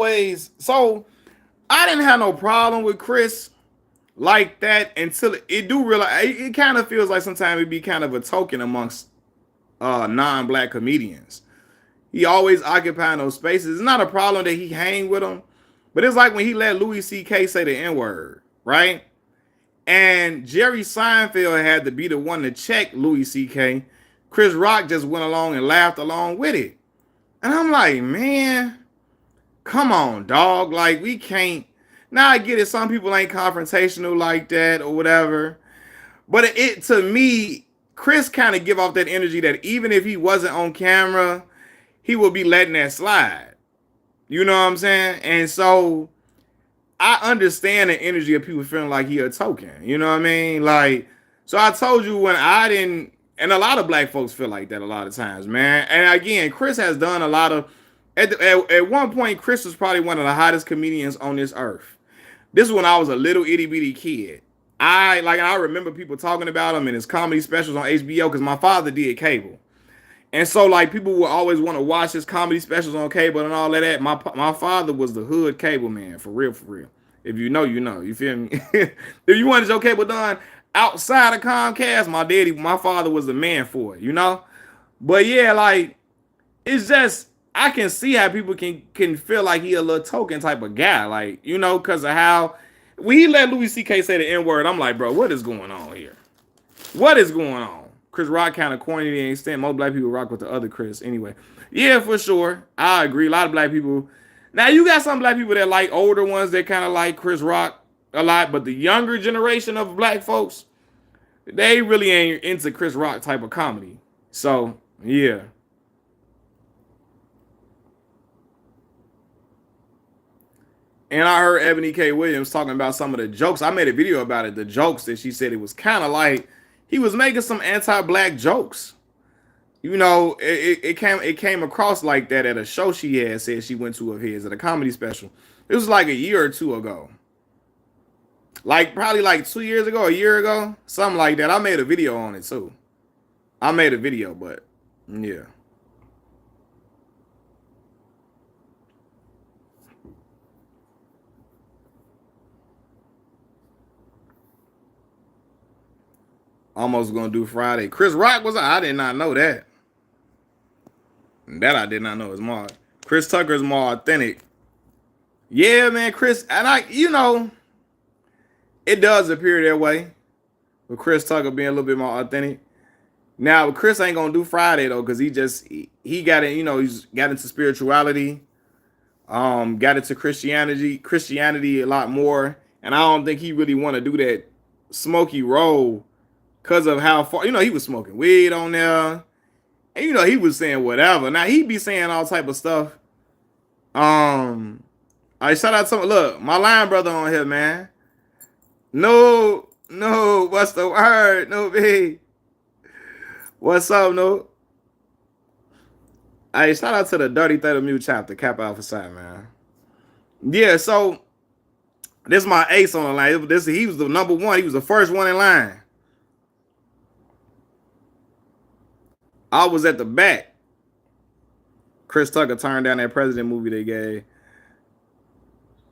didn't have no problem with Chris like that until it do realize it kind of feels like sometimes it be kind of a token amongst non-black comedians. He always occupying those spaces. It's not a problem that he hang with them, but it's like when he let Louis C.K. say the N-word, right? And Jerry Seinfeld had to be the one to check Louis C.K. Chris Rock just went along and laughed along with it. And I'm like, man, come on, dog. Like, we can't. Now I get it. Some people ain't confrontational like that or whatever. But it to me, Chris kind of give off that energy that even if he wasn't on camera, he would be letting that slide. You know what I'm saying? And so I understand the energy of people feeling like he a token. You know what I mean? Like, so I told you when I didn't, and a lot of black folks feel like that a lot of times, man. And again, Chris has done a lot of, at one point, Chris was probably one of the hottest comedians on this earth. This is when I was a little itty bitty kid. I remember people talking about him in his comedy specials on HBO because my father did cable. And so, like, people would always want to watch his comedy specials on cable and all of that. My father was the hood cable man, for real, for real. If you know, you know. You feel me? If you wanted your cable done outside of Comcast, my father was the man for it, you know? But yeah, like, it's just, I can see how people can feel like he a little token type of guy. Like, you know, because of how, when he let Louis C.K. say the N-word, I'm like, bro, what is going on here? What is going on? Chris Rock kind of corny to an extent. Most black people rock with the other Chris anyway. Yeah, for sure. I agree. A lot of black people. Now, you got some black people that like older ones that kind of like Chris Rock a lot, but the younger generation of black folks, they really ain't into Chris Rock type of comedy. So, yeah. And I heard Ebony K. Williams talking about some of the jokes. I made a video about it. The jokes that she said it was kind of like he was making some anti-black jokes. You know, it came across like that at a show she had said she went to of his at a comedy special. It was like a year or two ago. Like probably like 2 years ago, a year ago, something like that. I made a video on it too. I made a video, but yeah. Almost gonna do Friday. Chris Rock was, I did not know that. That I did not know is more. Chris Tucker is more authentic. Yeah, man, Chris, and it does appear that way. With Chris Tucker being a little bit more authentic. Now, Chris ain't gonna do Friday though, because he got it, he's got into spirituality, got into Christianity a lot more. And I don't think he really want to do that smoky role because of how far, he was smoking weed on there. And he was saying whatever. Now he be saying all type of stuff. I shout out to look, my line brother on here, man. No, what's the word? No, B. What's up, no? Hey, shout out to the Dirty Theta Mute chapter, Cap Alpha Psi, man. Yeah, so this is my ace on the line. He was the number one. He was the first one in line. I was at the back. Chris Tucker turned down that president movie they gave.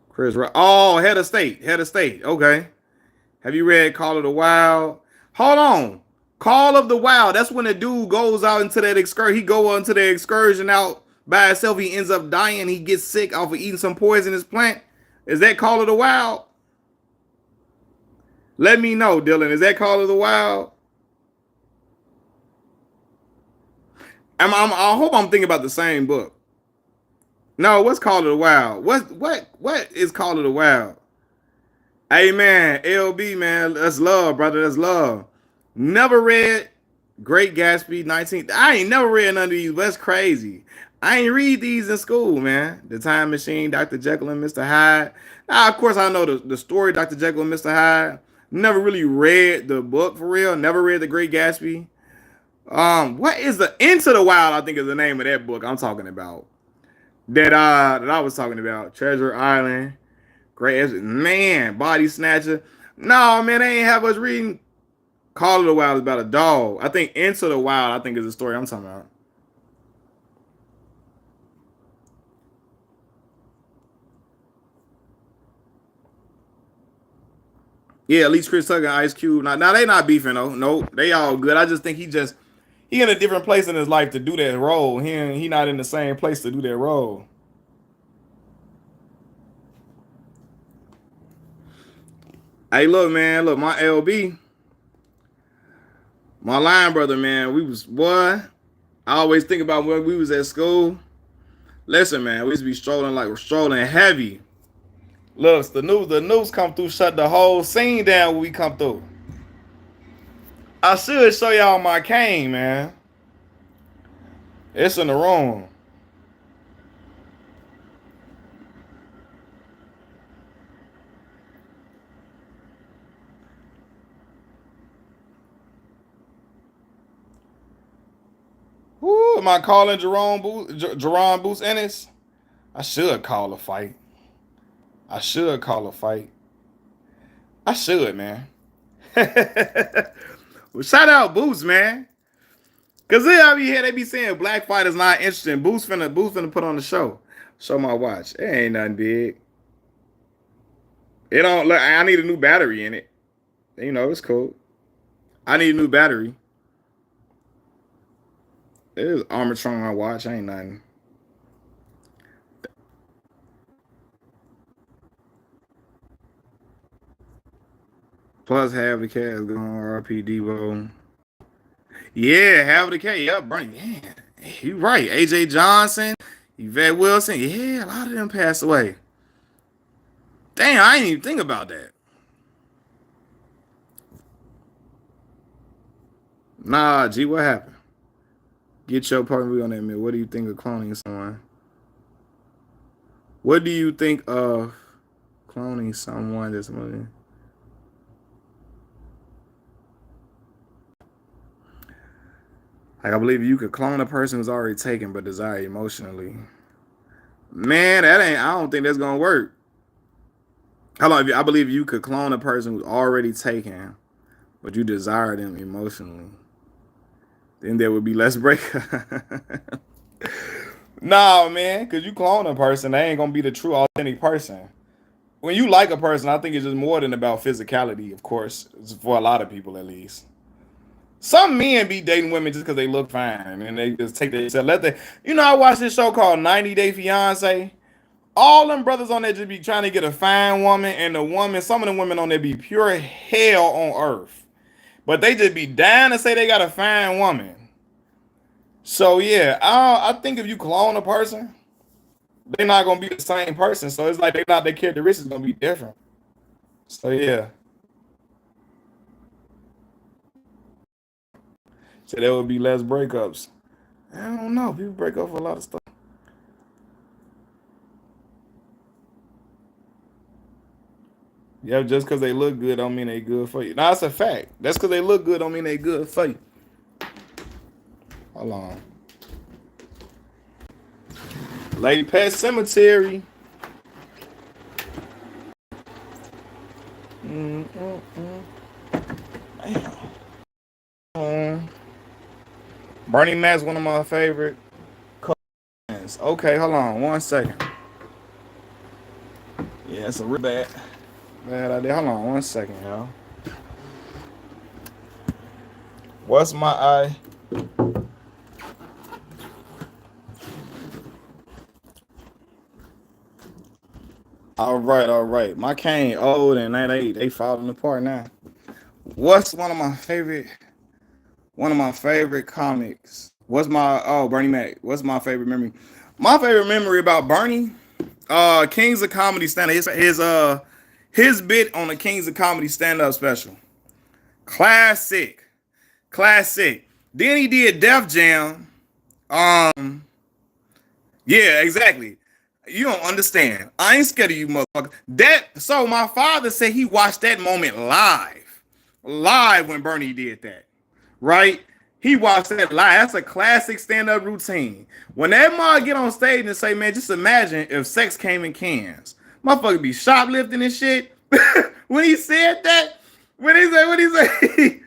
Chris Rock. Oh, head of state. Okay. Have you read Call of the Wild? Hold on. Call of the Wild. That's when the dude goes out into that excursion. He go into the excursion out by himself. He ends up dying. He gets sick off of eating some poisonous plant. Is that Call of the Wild? Let me know, Dylan. Is that Call of the Wild? I hope I'm thinking about the same book. No, what's Call of the Wild? What is Call of the Wild? Hey man, LB man, that's love, brother. That's love. Never read Great Gatsby 19. I ain't never read none of these. That's crazy. I ain't read these in school, man. The Time Machine, Dr. Jekyll and Mr. Hyde. Now, of course, I know the story, Dr. Jekyll and Mr. Hyde. Never really read the book for real. Never read The Great Gatsby. What is the Into the Wild? I think is the name of that book I'm talking about. That I was talking about. Treasure Island, Great Man, Body Snatcher. No, man, they ain't have us reading. Call of the Wild is about a dog. I think Into the Wild, I think, is the story I'm talking about. Yeah, at least Chris Tucker and Ice Cube. Now they not beefing though. No, they all good. I just think he in a different place in his life to do that role. He not in the same place to do that role. Hey, look, man, look, my LB, my line brother, man, we was boy. I always think about when we was at school. Listen, man, we used to be strolling like we're strolling heavy. Look, the news come through, shut the whole scene down when we come through. I should show y'all my cane, man. It's in the room. Woo, am I calling Jerome Boots Ennis? I should call a fight. I should call a fight. I should, man. Well, shout out Boots, man. Cause they out here, they be saying black fighters not interesting. Boots finna put on the show. Show my watch. It ain't nothing big. It don't look. I need a new battery in it. You know, it's cool. I need a new battery. It is Armatron my watch. Ain't nothing. Plus half the cast going RP Debo. Yeah, half the cast. Yep, Bernie. Yeah, you right. AJ Johnson, Yvette Wilson. Yeah, a lot of them passed away. Damn, I didn't even think about that. Nah, G, what happened? Get your partner on that man. What do you think of cloning someone? What do you think of cloning someone that's money? Like, I believe you could clone a person who's already taken but desire emotionally. Man, that ain't. I don't think that's gonna work. How long? I believe you could clone a person who's already taken, but you desire them emotionally. Then there would be less breakup. Nah, man, because you clone a person, they ain't gonna be the true, authentic person. When you like a person, I think it's just more than about physicality. Of course, for a lot of people at least. Some men be dating women just because they look fine and they just take their let they. You know, I watched this show called 90 Day Fiance. All them brothers on there just be trying to get a fine woman, and the woman, some of the women on there be pure hell on earth. But they just be dying to say they got a fine woman. So yeah, I think if you clone a person, they're not gonna be the same person. So it's like their characteristics gonna be different. So yeah. So there would be less breakups. I don't know. People break up for a lot of stuff. Yeah, just because they look good don't mean they good for you. Now that's a fact. That's because they look good don't mean they good for you. Hold on. Lady Pet Cemetery. Damn. Bernie Mac's one of my favorite cousins. Okay, hold on 1 second. Yeah, it's a real bad idea. Hold on 1 second, y'all. What's my eye? All right, all right. My cane old and they falling apart now. What's one of my favorite comics? What's my Bernie Mac? What's my favorite memory? My favorite memory about Bernie, Kings of Comedy stand up. His bit on the Kings of Comedy stand up special. Classic. Classic. Then he did Def Jam. Yeah, exactly. You don't understand. I ain't scared of you, motherfucker. My father said he watched that moment live. live when Bernie did that, right? He watched that live. That's a classic stand-up routine. When that mom get on stage and say, man, just imagine if sex came in cans. Motherfucker be shoplifting and shit. When he said that, what he say,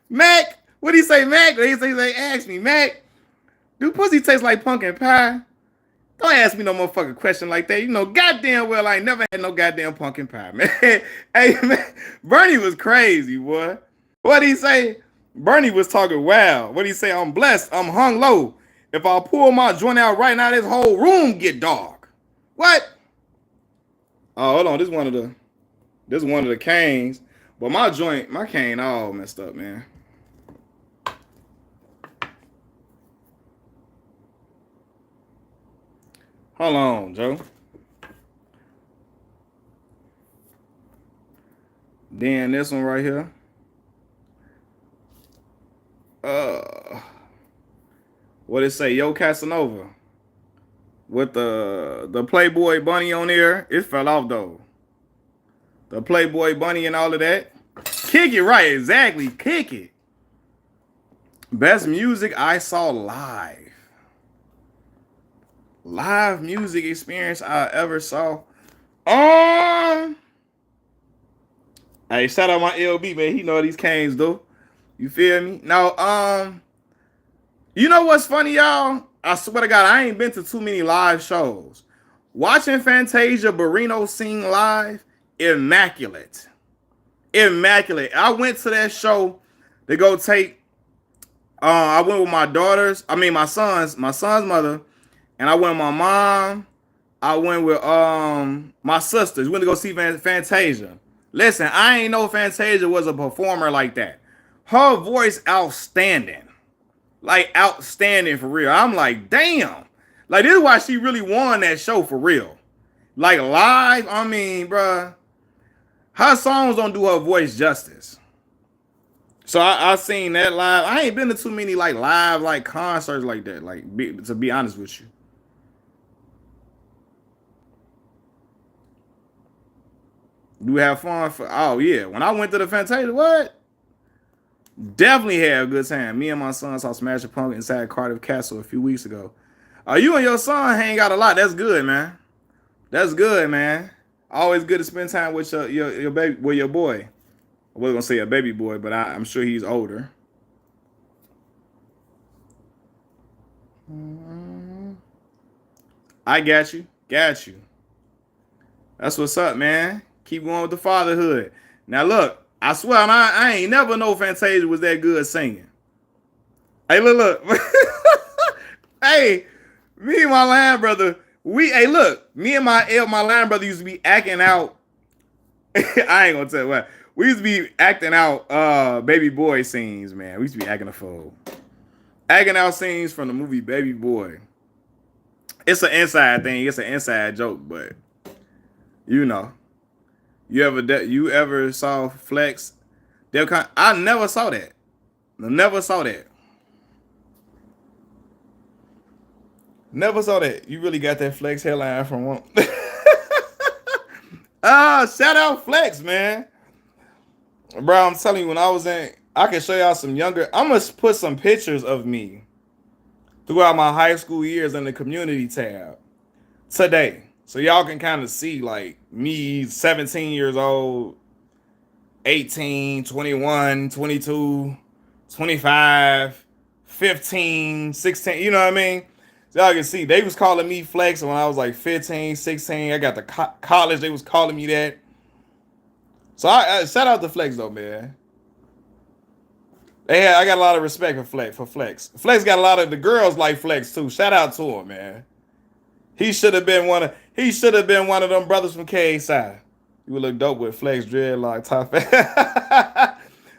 Mac, what he say, Mac? He say, ask me, Mac, do pussy taste like pumpkin pie? Don't ask me no motherfucking question like that. You know, goddamn well I ain't never had no goddamn pumpkin pie, man. Hey, man, Bernie was crazy, boy. What'd he say? Bernie was talking wild. What'd he say? I'm blessed. I'm hung low. If I pull my joint out right now, this whole room get dark. What? Oh, hold on. This is one of the canes. But my cane all messed up, man. Hold on, Joe. Then this one right here. What it say? Yo Casanova. With the Playboy bunny on there. It fell off though. The Playboy bunny and all of that. Kick it right, exactly. Kick it. Best music I saw live. Live music experience I ever saw. Hey, shout out my LB, man. He know these canes do. You feel me? Now, you know what's funny, y'all? I swear to God, I ain't been to too many live shows. Watching Fantasia Barrino sing live, immaculate. Immaculate. I went to that show to go take. I went with my son's mother, and I went with my mom. I went with my sisters. We went to go see Fantasia. Listen, I ain't know Fantasia was a performer like that. Her voice outstanding. Like outstanding for real. I'm like, damn. Like this is why she really won that show for real. Like live, I mean, bruh. Her songs don't do her voice justice. So I seen that live. I ain't been to too many like live like concerts like that. Like to be honest with you. Do have fun for? Oh yeah, when I went to the Fantasia, what? Definitely had a good time. Me and my son saw Smashing Punk inside Cardiff Castle a few weeks ago. You and your son hang out a lot. That's good, man. That's good, man. Always good to spend time with your baby, with your boy. I wasn't gonna say a baby boy, but I'm sure he's older. I got you. Got you. That's what's up, man. Keep going with the fatherhood. Now look, I swear I ain't never know Fantasia was that good singing. Hey, look. Hey, me and my line brother, me and my line brother used to be acting out. I ain't gonna tell you what. We used to be acting out baby boy scenes, man. We used to be acting a fool. Acting out scenes from the movie Baby Boy. It's an inside thing. It's an inside joke, but you know. You ever saw Flex? I never saw that. Never saw that. Never saw that. You really got that Flex headline from one. Shout out Flex, man. Bro, I'm telling you, when I can show y'all some younger. I'm gonna put some pictures of me throughout my high school years in the community tab today. So y'all can kind of see like me 17 years old, 18, 21, 22, 25, 15, 16, you know what I mean? So y'all can see they was calling me Flex when I was like 15, 16. I got to college, they was calling me that. So I shout out to Flex though, man. I got a lot of respect for Flex. Flex got a lot of the girls like Flex too. Shout out to him, man. He should have been one of them brothers from KSI. You would look dope with Flex dreadlock top.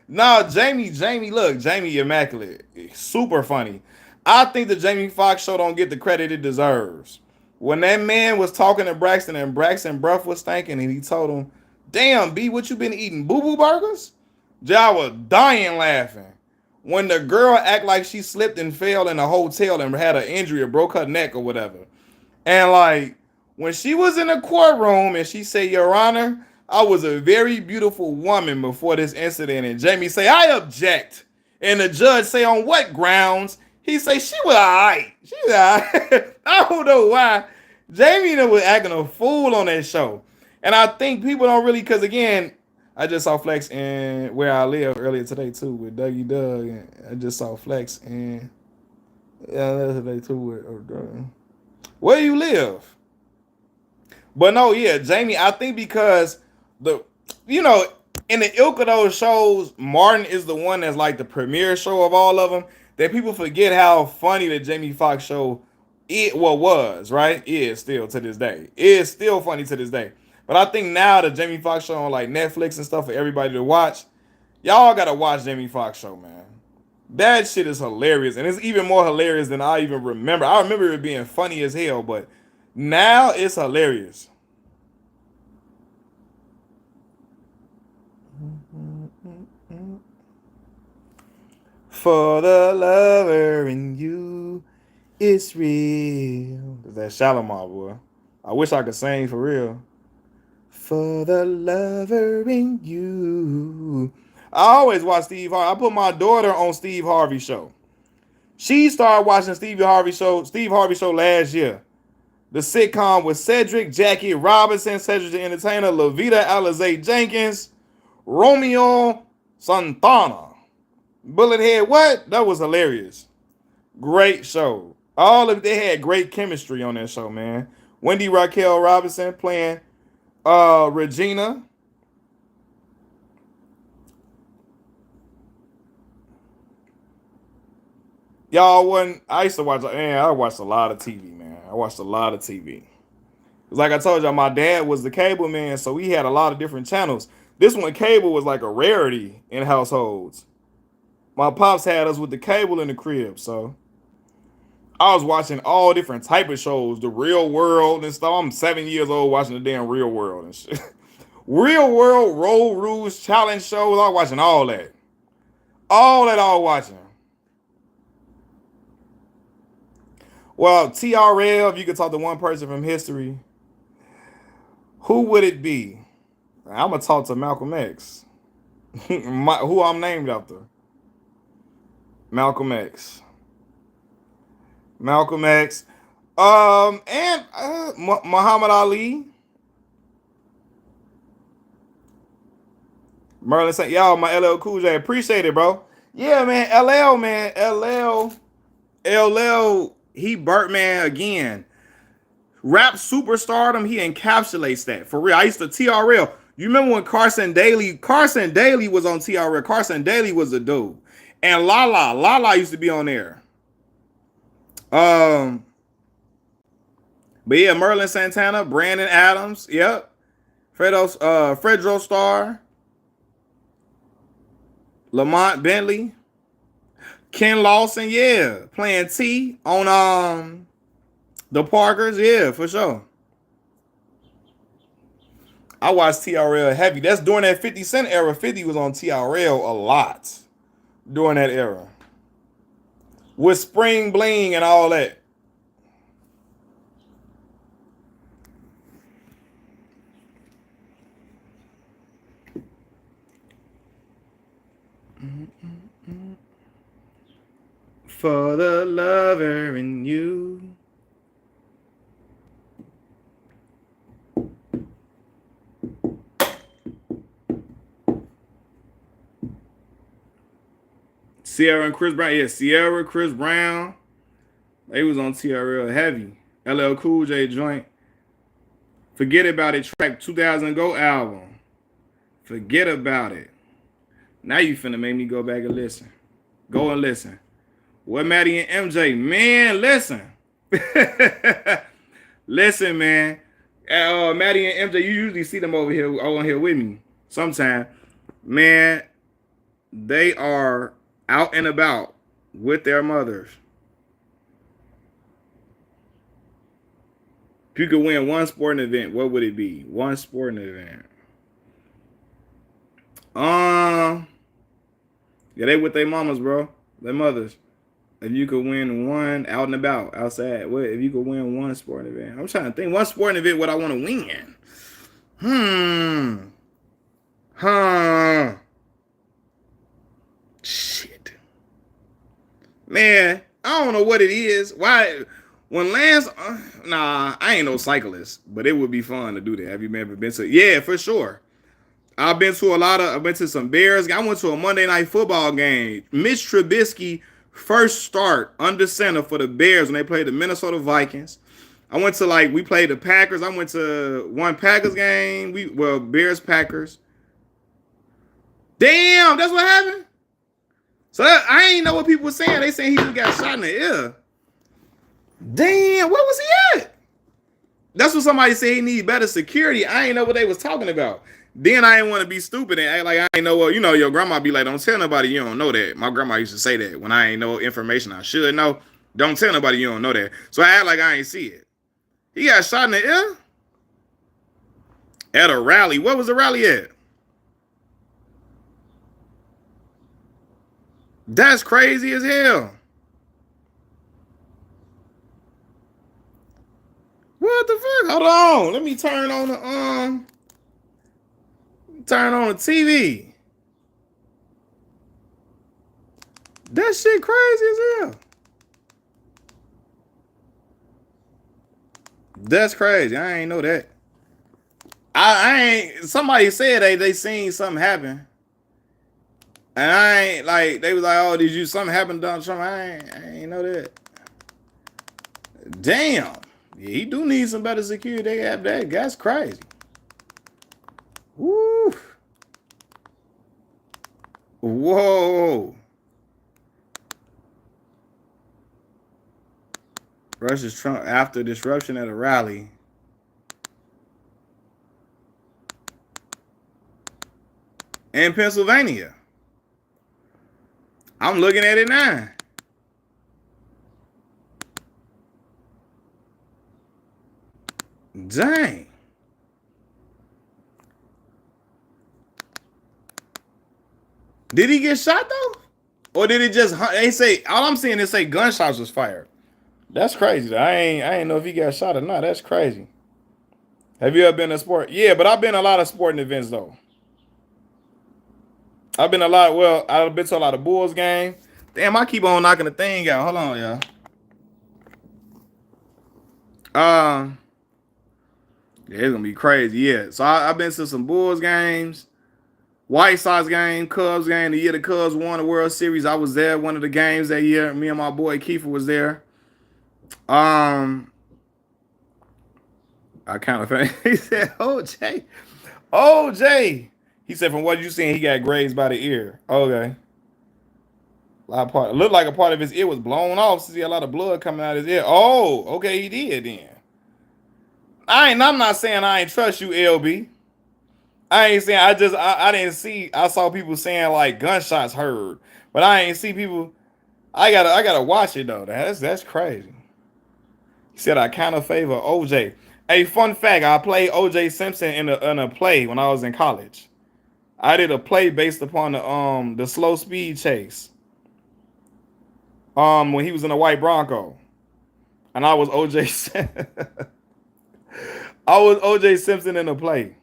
No, Jamie, look, Jamie immaculate. Super funny. I think the Jamie Foxx show don't get the credit it deserves. When that man was talking to Braxton and Braxton breath was stinking and he told him, damn, B, what you been eating? Boo-boo burgers? I was dying laughing. When the girl act like she slipped and fell in a hotel and had an injury or broke her neck or whatever. And like, when she was in the courtroom and she said, Your Honor, I was a very beautiful woman before this incident. And Jamie say, I object. And the judge say, on what grounds? He say, she was all right. She was all right. I don't know why. Jamie was acting a fool on that show. And I think people don't really, because again, I just saw Flex in Where I Live earlier today too with Dougie Doug. And I just saw Flex in today too with Where You Live. But no, yeah, Jamie, I think because in the ilk of those shows, Martin is the one that's like the premiere show of all of them. That people forget how funny the Jamie Foxx show was, right? Is still to this day. Is still funny to this day. But I think now the Jamie Foxx show on like Netflix and stuff for everybody to watch, y'all gotta watch Jamie Foxx show, man. That shit is hilarious. And it's even more hilarious than I even remember. I remember it being funny as hell, but now it's hilarious. For the lover in you, it's real. That's Shalimar, boy. I wish I could sing for real. For the lover in you. I always watch Steve Harvey. I put my daughter on Steve Harvey show. She started watching Steve Harvey show last year. The sitcom with Cedric, Jackie Robinson, Cedric the Entertainer, Lavita Alizé Jenkins, Romeo Santana. Bullethead, what? That was hilarious. Great show. They had great chemistry on that show, man. Wendy Raquel Robinson playing Regina. Y'all wasn't. I used to watch. Man, I watched a lot of TV, man. I watched a lot of TV. Like I told y'all, my dad was the cable man, so we had a lot of different channels. This one, cable was like a rarity in households. My pops had us with the cable in the crib, so I was watching all different type of shows, the Real World and stuff. I'm 7 years old watching the damn Real World and shit. Real World, Road Rules, Challenge shows. I was watching all that. All that I was watching. Well, TRL, if you could talk to one person from history, who would it be? I'm going to talk to Malcolm X. Who I'm named after. Malcolm X. Malcolm X. And Muhammad Ali. Merlin said, y'all, my LL Cool J. Appreciate it, bro. Yeah, man. LL, he burnt, man, again. Rap superstardom, he encapsulates that. For real. I used to TRL. You remember when Carson Daly was on TRL. Carson Daly was a dude. And Lala used to be on there. But yeah, Merlin Santana, Brandon Adams, yep. Fredro Starr, Lamont Bentley, Ken Lawson, yeah, playing T on the Parkers, yeah, for sure. I watched TRL heavy. That's during that 50 Cent era. 50 was on TRL a lot during that era. With Spring Bling and all that. For the lover in you. Sierra and Chris Brown. Yeah, Sierra, Chris Brown. They was on TRL heavy. LL Cool J joint. Forget About It track 2000 Go album. Forget About It. Now you finna make me go back and listen. Go and listen. What Maddie and MJ? Man, listen. Listen, man. Maddie and MJ, you usually see them over here on here with me sometime. Man, they are out and about with their mothers. If you could win one sporting event, what would it be? One sporting event. Yeah, they with their mamas, bro. Their mothers. If you could win one out and about outside, what if you could win one sporting event? I'm trying to think one sporting event what I want to win. Huh. Shit. Man, I don't know what it is. Why when Lance nah, I ain't no cyclist, but it would be fun to do that. Have you ever been to? Yeah, for sure. I've been to some Bears. I went to a Monday night football game. Mitch Trubisky first start under center for the Bears when they played the Minnesota Vikings. I went to we played the Packers. I went to one Packers game. Bears Packers. Damn, that's what happened. So I ain't know what people were saying. They saying he just got shot in the ear. Damn, where was he at? That's what somebody said he need better security. I ain't know what they was talking about. Then I didn't want to be stupid and act like I ain't know what, your grandma be like, don't tell nobody you don't know that. My grandma used to say that when I ain't know information I should know. Don't tell nobody you don't know that. So I act like I ain't see it. He got shot in the ear? At a rally. What was the rally at? That's crazy as hell. What the fuck? Hold on. Let me turn on the TV. That shit crazy as hell. That's crazy. I ain't know that. I ain't. Somebody said they seen something happen, and I ain't they was like, oh, did you something happen to Donald Trump? I ain't know that. Damn. Yeah, he do need some better security. They have that. That's crazy. Woo. Whoa. Russia's Trump after disruption at a rally. In Pennsylvania. I'm looking at it now. Dang. Did he get shot though? Or did it just, they say, all I'm seeing is say gunshots was fired. That's crazy. I ain't know if he got shot or not. That's crazy. Have you ever been to sport? Yeah, but I've been to a lot of sporting events though. I've been to a lot of Bulls games. Damn, I keep on knocking the thing out. Hold on, y'all. Yeah, it's gonna be crazy. Yeah. So I've been to some Bulls games, White Sox game, Cubs game. The year the Cubs won the World Series, I was there. One of the games that year. Me and my boy Kiefer was there. I kind of think he said, OJ. He said, from what you seen, he got grazed by the ear. Okay. Looked like a part of his ear was blown off. So see a lot of blood coming out of his ear. Oh, okay, he did then. I'm not saying I ain't trust you, LB. I ain't saying I didn't see. I saw people saying like gunshots heard, but I ain't see people. I gotta watch it though. That's crazy. He said I kind of favor OJ. Hey, fun fact: I played OJ Simpson in a play when I was in college. I did a play based upon the slow speed chase. When he was in a white Bronco, and I was OJ. I was OJ Simpson in a play.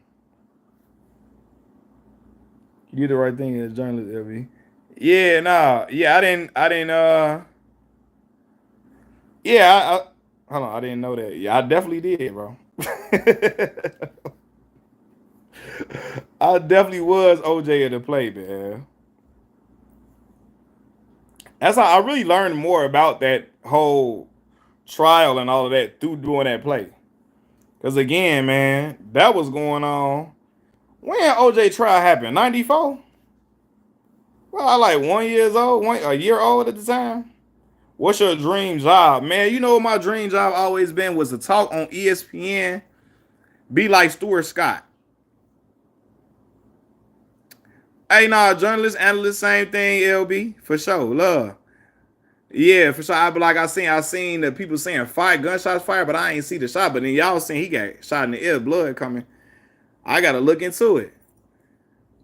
You did the right thing as a journalist, LB. Yeah, nah. Yeah, I didn't yeah, hold on, I didn't know that. Yeah, I definitely did, bro. I definitely was OJ in the play, man. That's how I really learned more about that whole trial and all of that through doing that play. Because again, man, that was going on. When OJ trial happened? 94? Well, I like 1 year old, a year old at the time. What's your dream job? Man, you know what my dream job always been was to talk on ESPN, be like Stuart Scott. Hey, nah, journalist, analyst, same thing, LB, for sure. Love. Yeah, for sure. I seen the people saying gunshots fired, but I ain't see the shot. But then y'all seen he got shot in the ear, blood coming. I gotta look into it.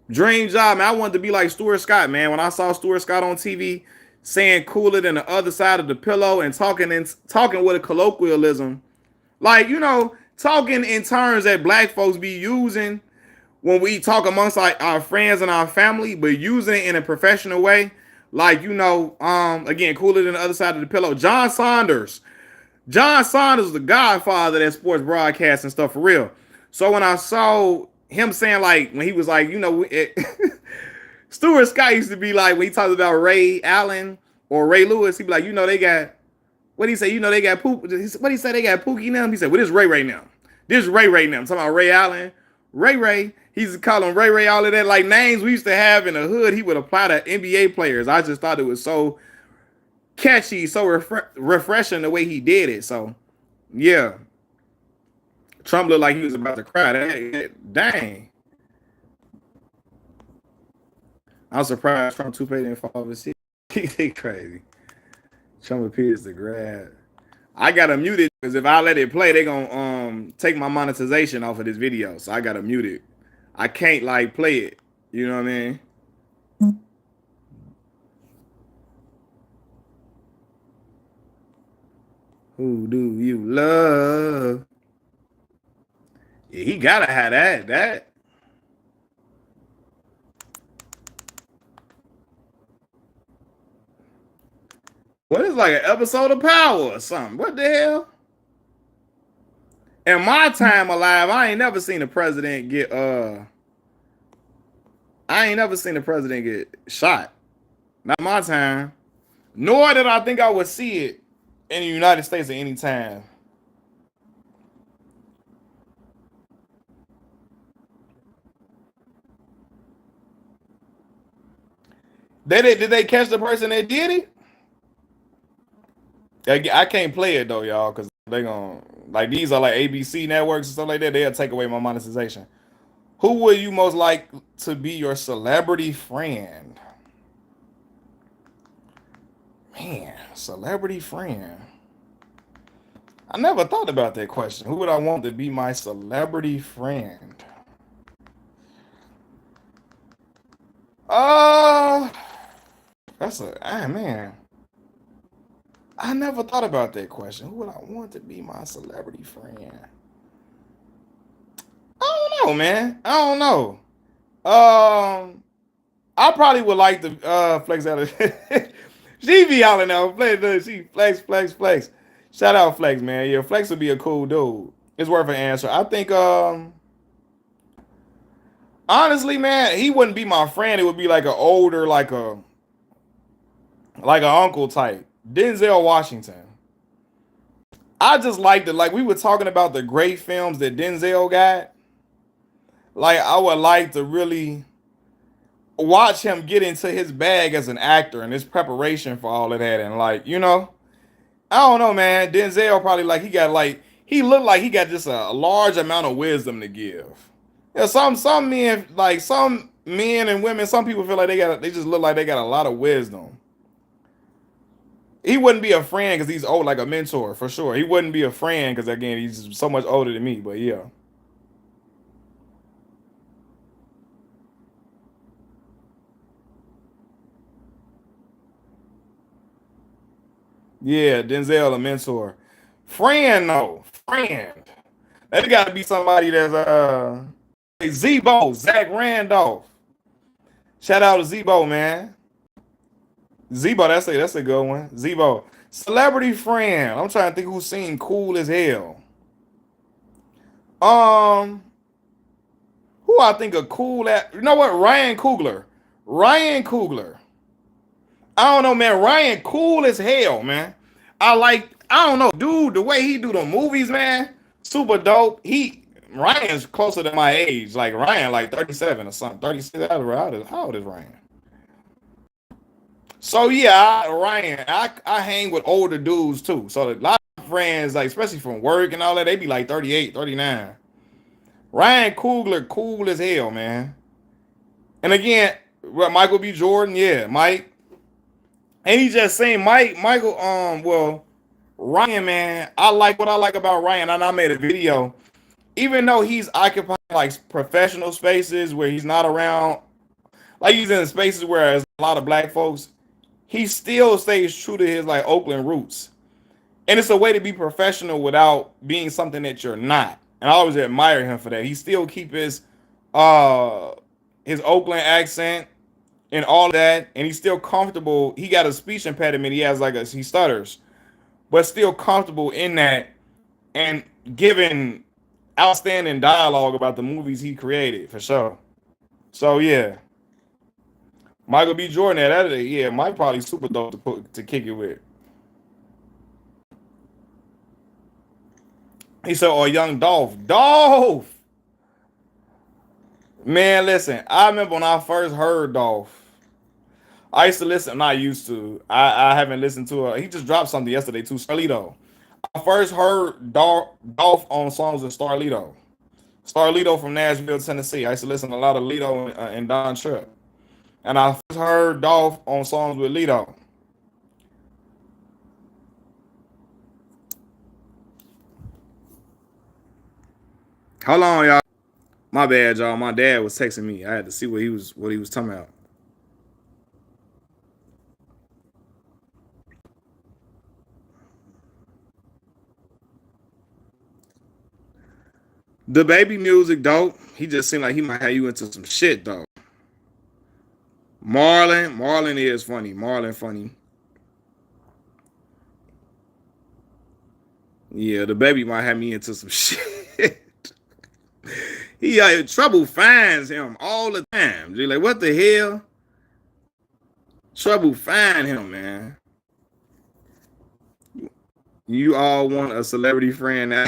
Dream job, man. I wanted to be like Stuart Scott, man. When I saw Stuart Scott on TV saying cooler than the other side of the pillow and talking with a colloquialism, like, talking in terms that black folks be using when we talk amongst like our friends and our family, but using it in a professional way, like again, cooler than the other side of the pillow. John Saunders. John Saunders is the godfather of that sports broadcast and stuff for real. So when I saw him saying like when he was like, Stuart Scott used to be like when he talks about Ray Allen or Ray Lewis, he'd be like, they got what he say, they got poop. What he say they got Pookie now? He said, well, this Ray right now. This Ray right now. I'm talking about Ray Allen. Ray. He used to call him Ray, all of that. Like names we used to have in the hood, he would apply to NBA players. I just thought it was so catchy, so refreshing the way he did it. So, yeah. Trump looked like he was about to cry. Dang. I'm surprised Trump toupee didn't fall off his seat. He crazy. Trump appears to grab. I gotta mute it because if I let it play, they gonna take my monetization off of this video. So I gotta mute it. I can't like play it. You know what I mean? Who do you love? Yeah, he gotta have that. What is like an episode of Power or something? What the hell? In my time alive, I ain't never seen a president get shot. Not my time. Nor did I think I would see it in the United States at any time. Did they catch the person that did it? I can't play it though, y'all, because they gonna like these are like ABC networks and stuff like that. They'll take away my monetization. Who would you most like to be your celebrity friend? Man, celebrity friend. I never thought about that question. Who would I want to be my celebrity friend? That's man. I never thought about that question. Who would I want to be my celebrity friend? I don't know, man. I don't know. I probably would like to flex out of she be yelling out. She flex. Shout out Flex, man. Yeah, Flex would be a cool dude. It's worth an answer. I think honestly, man, he wouldn't be my friend. It would be like an older, like an uncle type. Denzel Washington. I just liked it. Like we were talking about the great films that Denzel got. Like I would like to really watch him get into his bag as an actor and his preparation for all of that. And like, I don't know, man. Denzel probably he looked like he got just a large amount of wisdom to give. Yeah, some men, like some men and women, some people feel like they just look like they got a lot of wisdom. He wouldn't be a friend because he's old, like a mentor for sure. He wouldn't be a friend because again he's so much older than me. But yeah. Yeah, Denzel a mentor. Friend, no. Friend. That gotta be somebody that's Zebo, Zach Randolph. Shout out to Zebo, man. Zebo, that's a good one. Zebo. Celebrity friend. I'm trying to think who seemed cool as hell. Um, who I think a cool at you know what? Ryan Coogler. Ryan Coogler. I don't know, man. Ryan cool as hell, man. I don't know, dude, the way he do the movies, man, super dope. Ryan's closer to my age. Like Ryan, like 37 or something. 36. How old is Ryan? So yeah, Ryan, I hang with older dudes too. So a lot of friends, like especially from work and all that, they be like 38, 39. Ryan Coogler, cool as hell, man. And again, Michael B. Jordan, yeah, Mike. And he just saying Michael, Ryan, man, I like what I like about Ryan, and I made a video. Even though he's occupying like professional spaces where he's not around, like he's in spaces where there's a lot of black folks, he still stays true to his like Oakland roots. And it's a way to be professional without being something that you're not. And I always admire him for that. He still keep his uh his Oakland accent and all of that, and he's still comfortable. He got a speech impediment. He has like he stutters, but still comfortable in that and giving outstanding dialogue about the movies he created for sure. So yeah, Michael B. Jordan, yeah, Mike probably super dope to kick it with. He said, "Oh, young Dolph, Dolph." Man, listen, I remember when I first heard Dolph. I used to listen. I'm not used to. I haven't listened to it. He just dropped something yesterday too. Starlito. I first heard Dolph on songs with Starlito. Starlito from Nashville, Tennessee. I used to listen to a lot of Lito and Don Tripp. And I first heard Dolph on songs with Lito. Hold on, y'all. My bad, y'all. My dad was texting me. I had to see what he was talking about. The baby music, dope. He just seemed like he might have you into some shit, though. Marlon is funny. Marlon funny. Yeah, the baby might have me into some shit. He trouble finds him all the time. G, like what the hell? Trouble find him, man. You all want a celebrity friend now.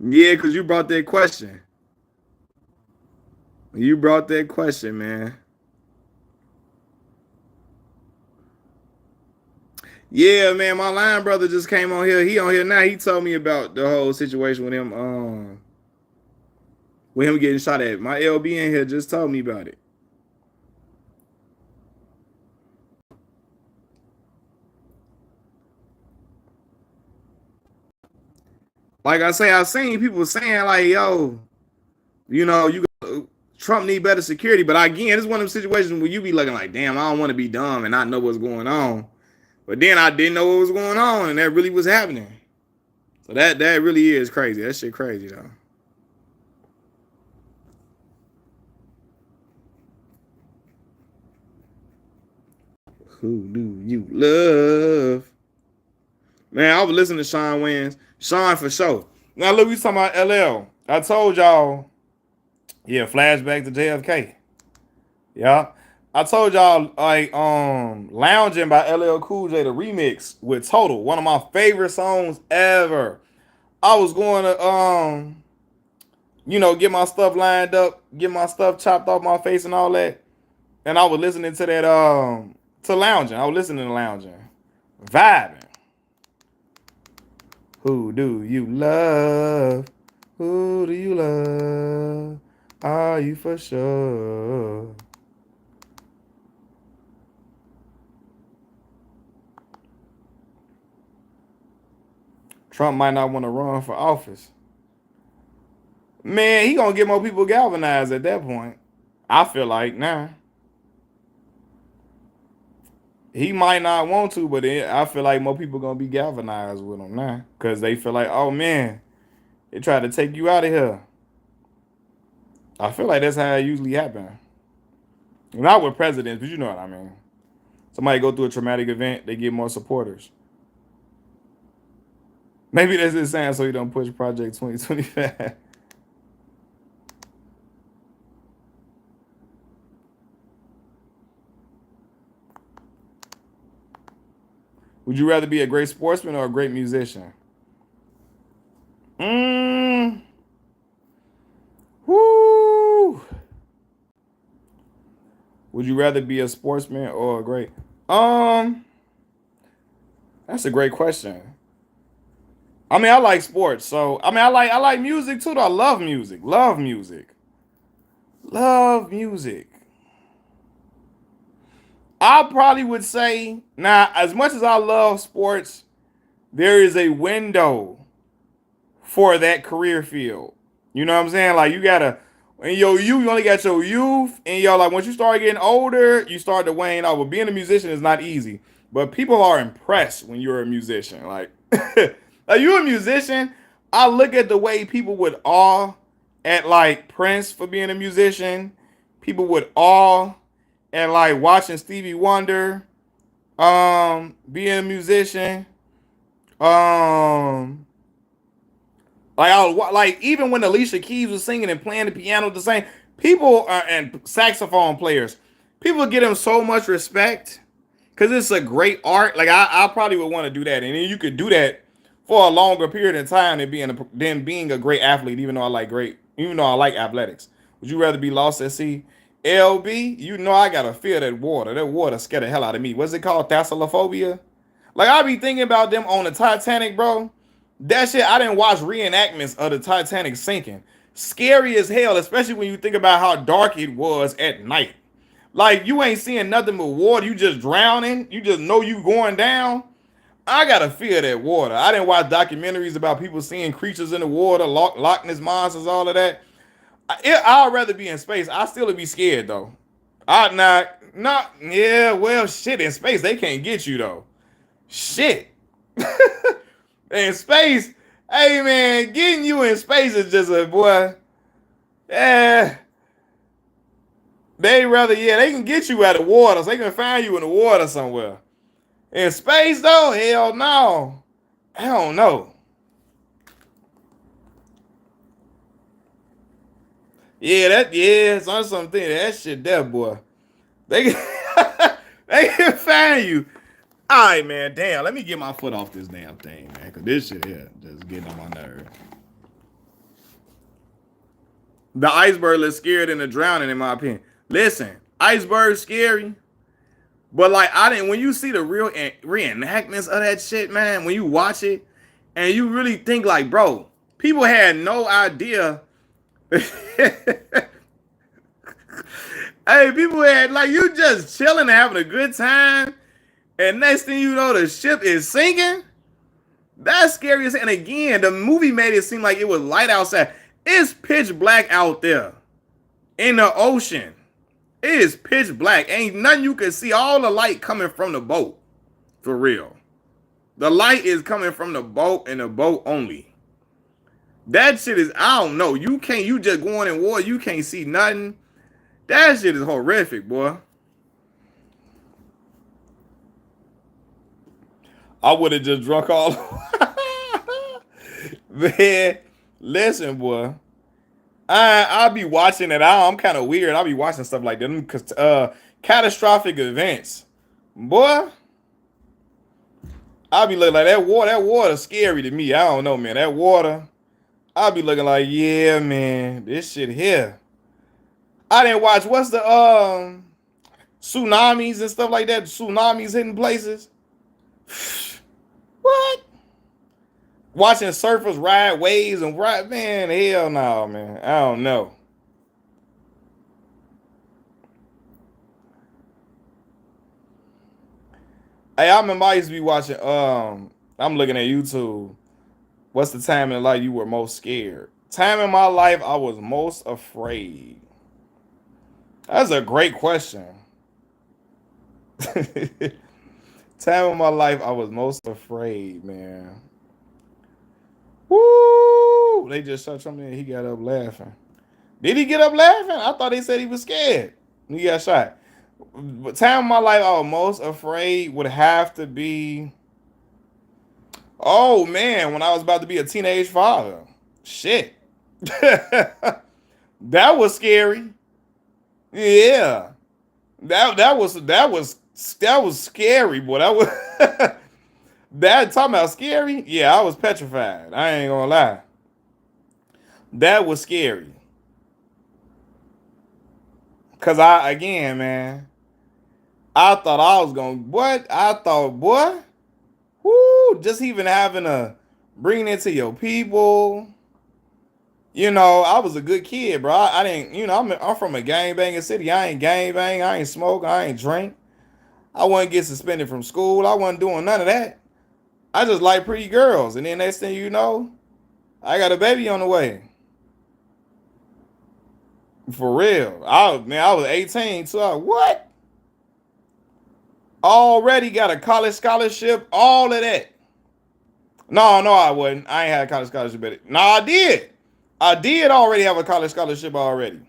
Yeah, because you brought that question. You brought that question, man. Yeah, man, my line brother just came on here. He on here now. He told me about the whole situation with him getting shot at. My LB in here just told me about it. Like I say, I've seen people saying like, "Yo, you Trump need better security." But again, it's one of them situations where you be looking like, "Damn, I don't want to be dumb and not know what's going on." But then I didn't know what was going on, and that really was happening. So that really is crazy. That shit crazy though. Who do you love? Man, I was listening to Sean Wayans. Sean for sure. Now look, we talking about LL. I told y'all, yeah, flashback to JFK. Yeah. I told y'all like Lounging by LL Cool J, the remix with Total, one of my favorite songs ever. I was going to get my stuff lined up, get my stuff chopped off my face and all that. And I was listening to that to Lounging. I was listening to Lounging. Vibing. Who do you love? Who do you love? Are you for sure? Trump might not want to run for office. Man, he gonna get more people galvanized at that point. I feel like now. He might not want to, but I feel like more people gonna be galvanized with him now. Cause they feel like, oh man, they try to take you out of here. I feel like that's how it usually happens. Not with presidents, but you know what I mean. Somebody go through a traumatic event, they get more supporters. Maybe that's his saying so he don't push Project 2025. Would you rather be a great sportsman or a great musician? Mmm. Whoo. Would you rather be a sportsman or a great? Um, that's a great question. I mean, I like sports, so I mean, I like music too. Though. I love music. Love music. Love music. I probably would say now, as much as I love sports, there is a window for that career field. You know what I'm saying? Like you gotta in your youth, you only got your youth, and like once you start getting older, you start to wane out. But being a musician is not easy. But people are impressed when you're a musician. Like, are you a musician? I look at the way people with awe at like Prince for being a musician. People would awe at like watching Stevie Wonder being a musician. Um like even when Alicia Keys was singing and playing the piano the same, people and saxophone players, people give them so much respect because it's a great art. Like I probably would want to do that, and then you could do that for a longer period of time than being a great athlete. Even though I like athletics, would you rather be lost at sea? LB, you know I gotta feel that water. That water scared the hell out of me. What's it called? Thalassophobia? Like I be thinking about them on the Titanic, bro. That shit, I didn't watch reenactments of the Titanic sinking. Scary as hell, especially when you think about how dark it was at night. Like you ain't seeing nothing but water. You just drowning. You just know you going down. I gotta feel that water. I didn't watch documentaries about people seeing creatures in the water, Loch Ness monsters, all of that. I'd rather be in space. I still would be scared though. I'd not. Yeah. Well, shit. In space, they can't get you though. Shit. In space, hey man, getting you in space is just a boy. Yeah. They can get you out of water, so they can find you in the water somewhere. In space though, hell no. I don't know. It's on something. That shit there, boy. They can, they can find you. All right, man. Damn, let me get my foot off this damn thing, man. Because this shit here just getting on my nerve. The iceberg looks scared in the drowning, in my opinion. Listen, iceberg scary. But like I didn't when you see the real reenactments of that shit, man, when you watch it and you really think like, bro, people had no idea. Hey, people had like you just chilling and having a good time. And next thing you know, the ship is sinking. That's scary as hell. And again, the movie made it seem like it was light outside. It's pitch black out there in the ocean. It is pitch black. Ain't nothing you can see. All the light coming from the boat. For real. The light is coming from the boat and the boat only. That shit is, I don't know. You just going in water. You can't see nothing. That shit is horrific, boy. I would have just drunk all. Man, listen, boy. I'll be watching it. I'm kind of weird. I'll be watching stuff like that because catastrophic events, boy. I'll be looking like that water. That water scary to me. I don't know, man. That water. I'll be looking like, yeah, man. This shit here. I didn't watch. What's the tsunamis and stuff like that? Tsunamis hitting places. What? Watching surfers ride waves and ride, man, hell no, man. I don't know. Hey, I remember I used to be watching, I'm looking at YouTube. What's the time in life you were most scared? Time in my life I was most afraid. That's a great question. Time in my life I was most afraid, man. Woo! They just shot something and he got up laughing. Did he get up laughing? I thought they said he was scared. He got shot. But time in my life I was most afraid would have to be, oh man, when I was about to be a teenage father. Shit. That was scary. Yeah. That was scary, boy. That was that talking about scary? Yeah, I was petrified. I ain't gonna lie. That was scary. Cause man, I thought I was gonna what? I thought, boy, whoo, just even having to bring it to your people. You know, I was a good kid, bro. I didn't, I'm from a gang banging city. I ain't gang bang, I ain't smoke, I ain't drink. I wouldn't get suspended from school. I wasn't doing none of that. I just like pretty girls. And then next thing you know, I got a baby on the way. For real. I was 18, so what? Already got a college scholarship, all of that. No, I wasn't. I ain't had a college scholarship. No, I did. I did already have a college scholarship already.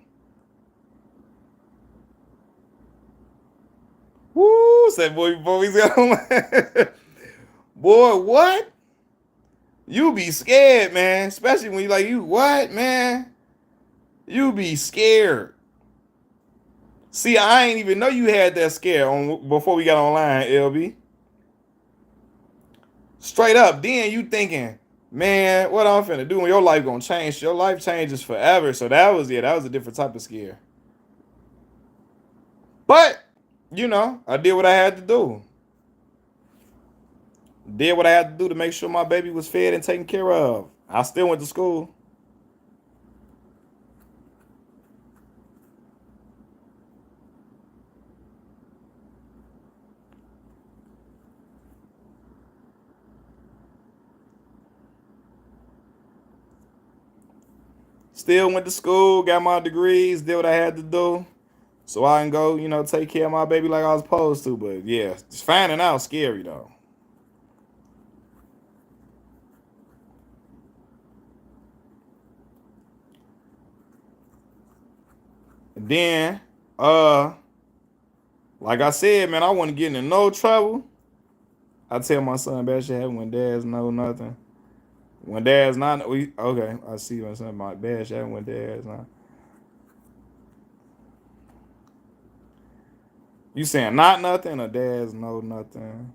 Woo, said boy, he's got boy, what? You be scared, man. Especially when you like you what, man? You be scared. See, I ain't even know you had that scare on before we got online, LB. Straight up. Then you thinking, man, what I'm finna do when your life gonna change? Your life changes forever. So that was a different type of scare. But, I did what I had to do. Did what I had to do to make sure my baby was fed and taken care of. I still went to school. Still went to school, got my degrees, did what I had to do. So I can go, take care of my baby like I was supposed to. But yeah, just finding out scary though. And then, like I said, man, I want to get into no trouble. I tell my son bad shit happen when dads know nothing. When dad's not, okay, I see what I'm saying. My bad shit happen when dad's not. You saying not nothing or dad's know nothing?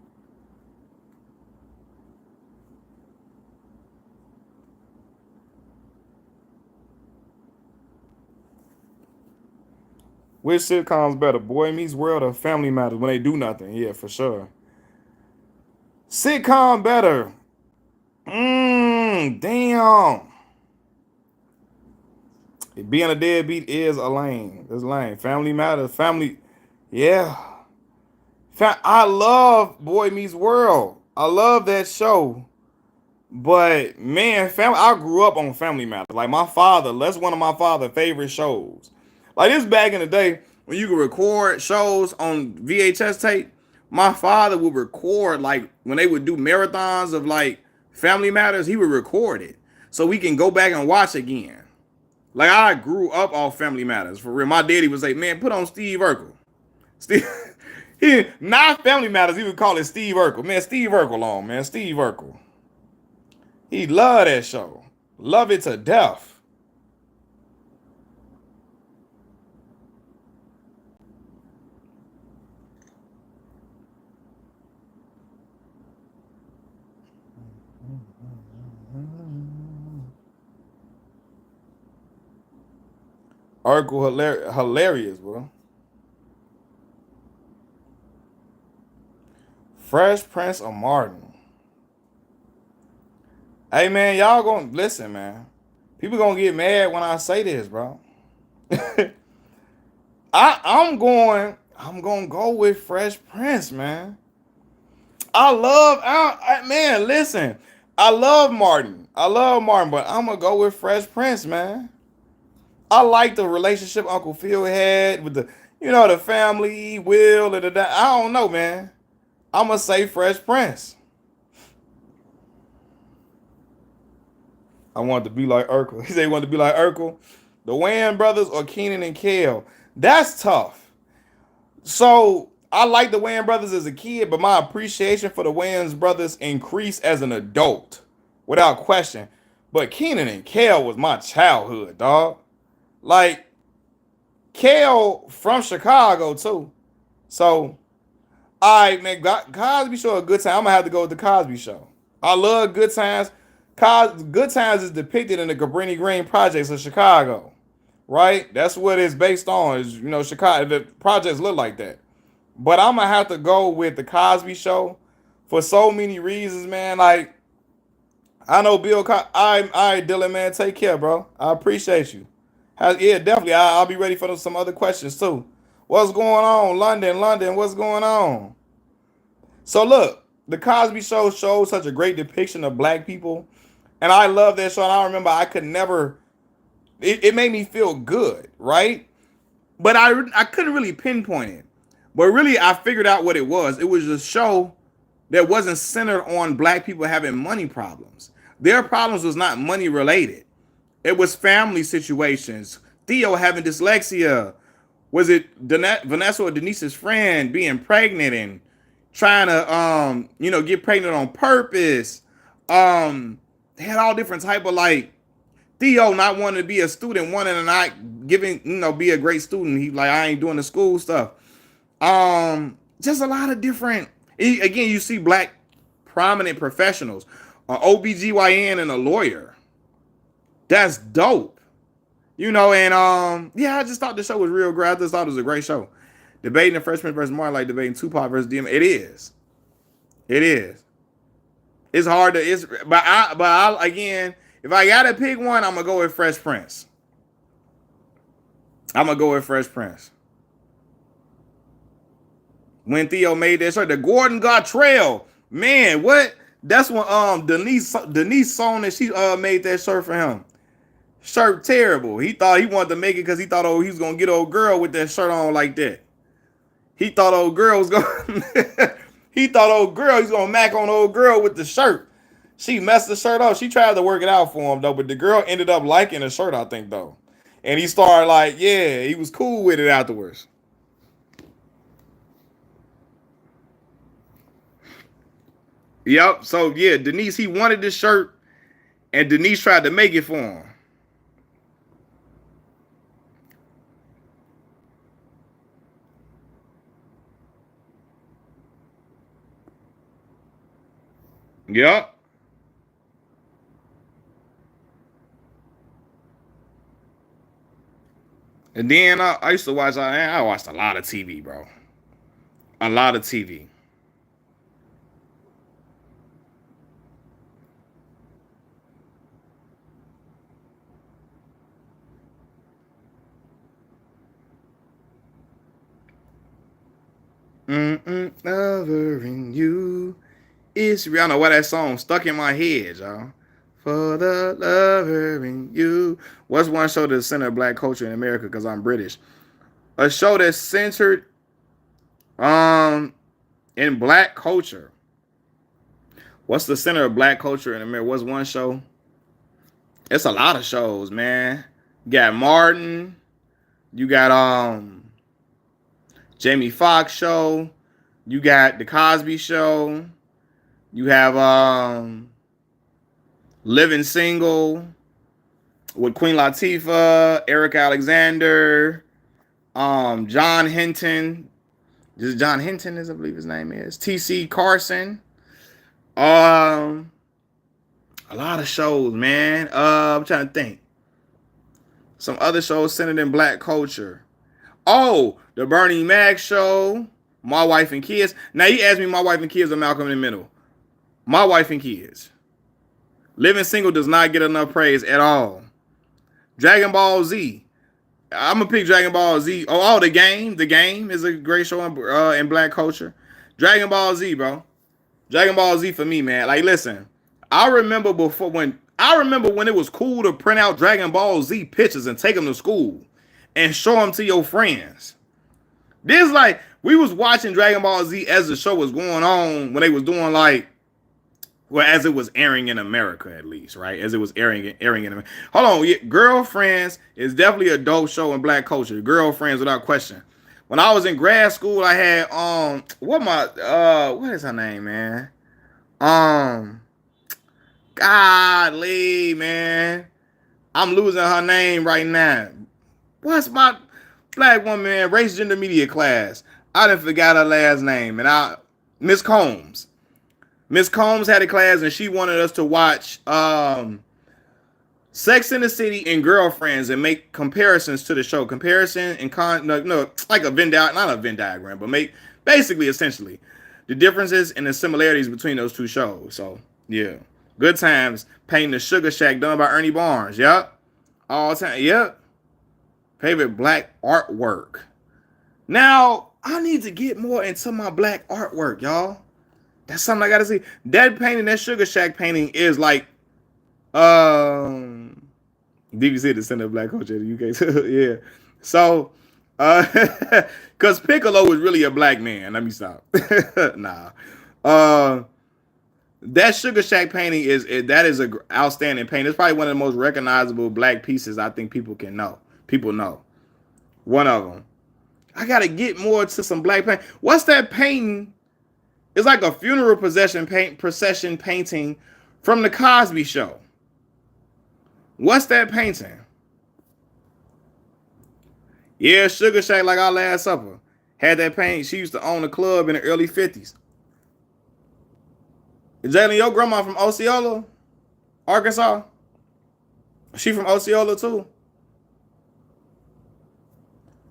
Which sitcoms better, Boy Meets World or Family Matters when they do nothing? Yeah, for sure. Sitcom better. Damn. Being a deadbeat is a lame. It's lame. Family Matters. Yeah. I love Boy Meets World. I love that show. But man, I grew up on Family Matters. Like that's one of my father's favorite shows. Like this back in the day when you could record shows on VHS tape. My father would record like when they would do marathons of like Family Matters. He would record it so we can go back and watch again. Like I grew up off Family Matters for real. My daddy would say, "Man, put on Steve Urkel." Steve, he not Family Matters. He would call it Steve Urkel. Man, Steve Urkel on man, Steve Urkel. He loved that show. Love it to death. Urkel hilarious, bro. Fresh Prince of Martin. Hey man, y'all gonna listen, man. People gonna get mad when I say this, bro. I'm gonna go with Fresh Prince, man. Man, listen. I love Martin. But I'm gonna go with Fresh Prince, man. I like the relationship Uncle Phil had with the family, Will, and I don't know, man. I'm gonna say Fresh Prince. I wanted to be like Urkel. He said he wanted to be like Urkel. The Wayans brothers or Keenan and Kel. That's tough. So I like the Wayans brothers as a kid, but my appreciation for the Wayans brothers increased as an adult, without question. But Keenan and Kel was my childhood, dog. Like Kel from Chicago too. So, all right, man. Cosby Show a good time. I'm gonna have to go with the Cosby Show. I love Good Times. Good Times is depicted in the Cabrini Green projects of Chicago, right? That's what it's based on. Is Chicago. The projects look like that. But I'm gonna have to go with the Cosby Show for so many reasons, man. Like I know Bill. All right, Dylan, man. Take care, bro. I appreciate you. Yeah, definitely. I'll be ready for some other questions too. What's going on, London? London, what's going on? So look, the Cosby Show shows such a great depiction of black people, and I love that show. And I remember I could never. It made me feel good, right? But I couldn't really pinpoint it. But really, I figured out what it was. It was a show that wasn't centered on black people having money problems. Their problems was not money related. It was family situations. Theo having dyslexia. Was it Vanessa or Denise's friend being pregnant and trying to get pregnant on purpose? They had all different type of like Theo not wanting to be a student, wanting to not giving, be a great student. He like, I ain't doing the school stuff. Just a lot of different. Again, you see black prominent professionals, an OBGYN and a lawyer. That's dope. And yeah, I just thought the show was real great. I just thought it was a great show. Debating the Freshman versus Martin, like debating Tupac versus DM. It is. It is. It's hard to. But I again, if I gotta pick one, I'm gonna go with Fresh Prince. I'm gonna go with Fresh Prince. When Theo made that shirt, the Gordon Gartrell, man, what? That's when Denise song that she made that shirt for him. Shirt terrible. He thought he wanted to make it because he thought he was gonna get old girl with that shirt on like that. He thought old girl was gonna he thought old girl he's gonna mac on old girl with the shirt. She messed the shirt up. She tried to work it out for him though, but the girl ended up liking the shirt, I think though. And he started like, yeah, he was cool with it afterwards. Yep. So yeah, Denise, he wanted this shirt, and Denise tried to make it for him. Yep. And then I used to watch. I watched a lot of TV, bro. A lot of TV. Loving you is real. I don't know why that song stuck in my head, y'all. For the lover in you. What's one show that's centered black culture in America? Because I'm British. A show that's centered um in black culture. What's the center of black culture in America? What's one show? It's a lot of shows, man. You got Martin. You got Jamie Foxx show. You got the Cosby Show. You have Living Single with Queen Latifah, Eric Alexander, John Hinton. This is John Hinton, I believe his name is. T.C. Carson. A lot of shows, man. I'm trying to think. Some other shows centered in black culture. Oh, the Bernie Mac show. My Wife and Kids. Now you ask me, My Wife and Kids or Malcolm in the Middle. My Wife and Kids. Living Single does not get enough praise at all. Dragon Ball Z. I'm gonna pick Dragon Ball Z. Oh, the game. The game is a great show in black culture. Dragon Ball Z, bro. Dragon Ball Z for me, man. Like, listen, I remember when it was cool to print out Dragon Ball Z pictures and take them to school and show them to your friends. This like we was watching Dragon Ball Z as the show was going on when they was doing as it was airing in America, at least, right? As it was airing in America. Hold on, yeah, Girlfriends is definitely a dope show in black culture. Girlfriends, without question. When I was in grad school, I had what is her name, man? Godly, man. I'm losing her name right now. What's my black woman, man? Race gender media class. I done forgot her last name. And Miss Combs. Miss Combs had a class and she wanted us to watch Sex in the City and Girlfriends and make comparisons to the show. Comparison and like a Venn diagram, not a Venn diagram, but make basically essentially the differences and the similarities between those two shows. So yeah. Good times. Painting the Sugar Shack done by Ernie Barnes. Yep. All time. Yep. Favorite black artwork. Now, I need to get more into my black artwork, y'all. That's something I gotta see. That painting, that Sugar Shack painting is like DVC, the center of black culture in the UK. Yeah. So because Piccolo was really a black man. Let me stop. Nah. That Sugar Shack painting that is a outstanding painting. It's probably one of the most recognizable black pieces I think people can know. People know. One of them. I gotta get more to some black paint. What's that painting? It's like a funeral procession painting from the Cosby Show. What's that painting? Yeah, Sugar Shack, like our Last Supper. Had that painting. She used to own a club in the early 50s. Jalen, your grandma from Osceola, Arkansas? She from Osceola too?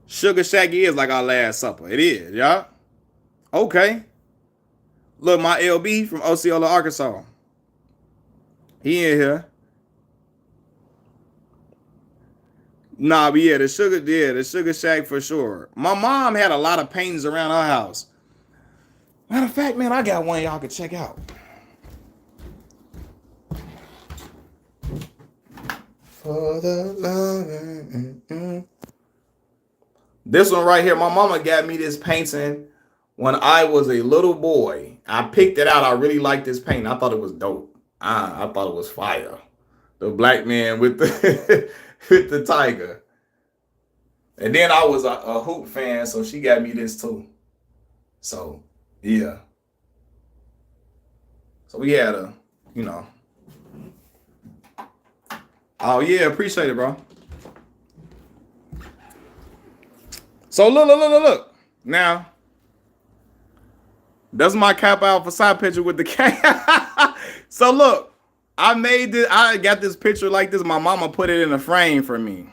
Sugar Shack is like our Last Supper. It is, y'all. Okay. Look, my LB from Osceola, Arkansas. He in here. Nah, but yeah, the Sugar Shack for sure. My mom had a lot of paintings around her house. Matter of fact, man, I got one y'all can check out. For the love. This one right here, my mama got me this painting when I was a little boy. I picked it out. I really liked this painting. I thought it was dope. I thought it was fire. The black man with the with the tiger. And then I was a Hoop fan, so she got me this too. So, yeah. So we had a, you know. Oh, yeah, appreciate it, bro. So look. Now, that's my Cap Alpha side picture with the cat. So look, I got this picture like this. My mama put it in a frame for me.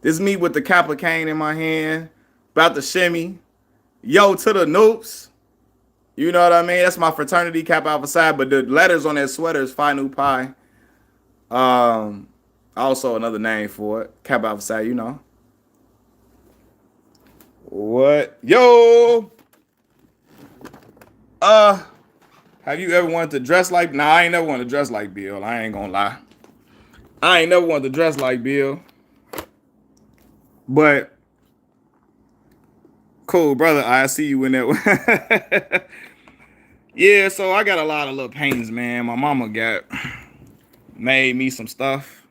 This me with the Kappa cane in my hand, about to shimmy. Yo, to the Noops. You know what I mean? That's my fraternity Kappa Alpha Psi, but the letters on that sweater is Phi Nu Pi. Also another name for it. Kappa Alpha Psi, you know. What? Yo! Have you ever wanted to dress like... Nah, I ain't never wanted to dress like Bill. I ain't gonna lie. I ain't never wanted to dress like Bill. But... Cool, brother. I see you in that. Yeah, so I got a lot of little paintings, man. My mama made me some stuff.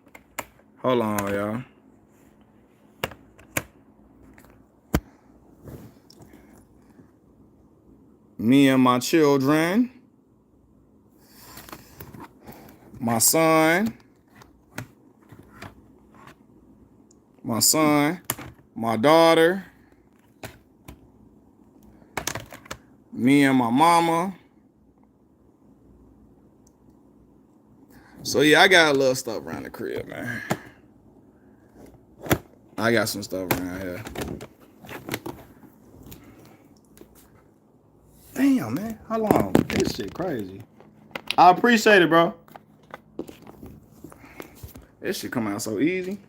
Hold on, y'all. Me and my children. My son. My daughter. Me and my mama. So yeah, I got a little stuff around the crib, man. I got some stuff around here. Damn, man. How long? This shit crazy. I appreciate it, bro. This shit come out so easy.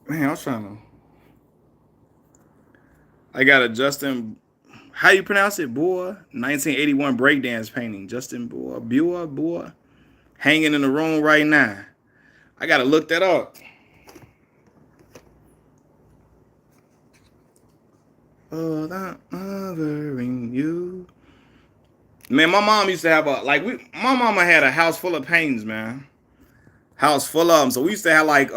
Man, I'm trying to... I got a Justin... How you pronounce it, boy? 1981 breakdance painting. Justin boy. Hanging in the room right now. I gotta look that up. Oh, that mothering you. Man, my mom used to have my mama had a house full of paintings, man. House full of them. So we used to have like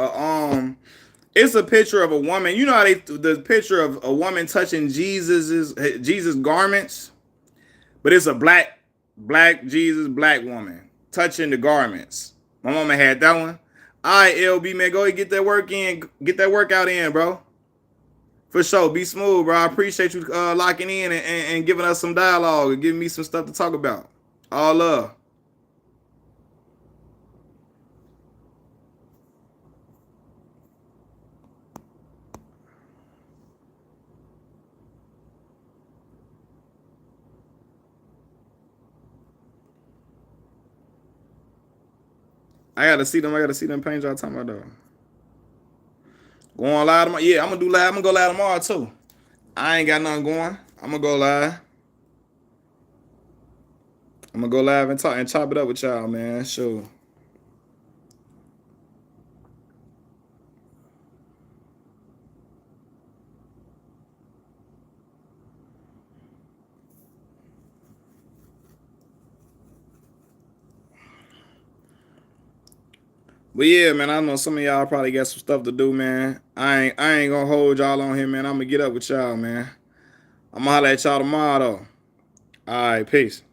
it's a picture of a woman. You know how the picture of a woman touching Jesus garments, but it's a black Jesus black woman touching the garments. My mama had that one. All right, LB, man, go ahead, get that work in, get that workout in, bro. For sure, be smooth, bro. I appreciate you locking in and giving us some dialogue and giving me some stuff to talk about. All love. I gotta see them paintings y'all talking about though. Going live tomorrow? Yeah, I'm gonna do live. I'm gonna go live tomorrow too. I ain't got nothing going. I'm gonna go live. I'm gonna go live and talk and chop it up with y'all, man. Sure. But yeah, man, I know some of y'all probably got some stuff to do, man. I ain't gonna hold y'all on here, man. I'm gonna get up with y'all, man. I'm gonna holler at y'all tomorrow though. All right, peace.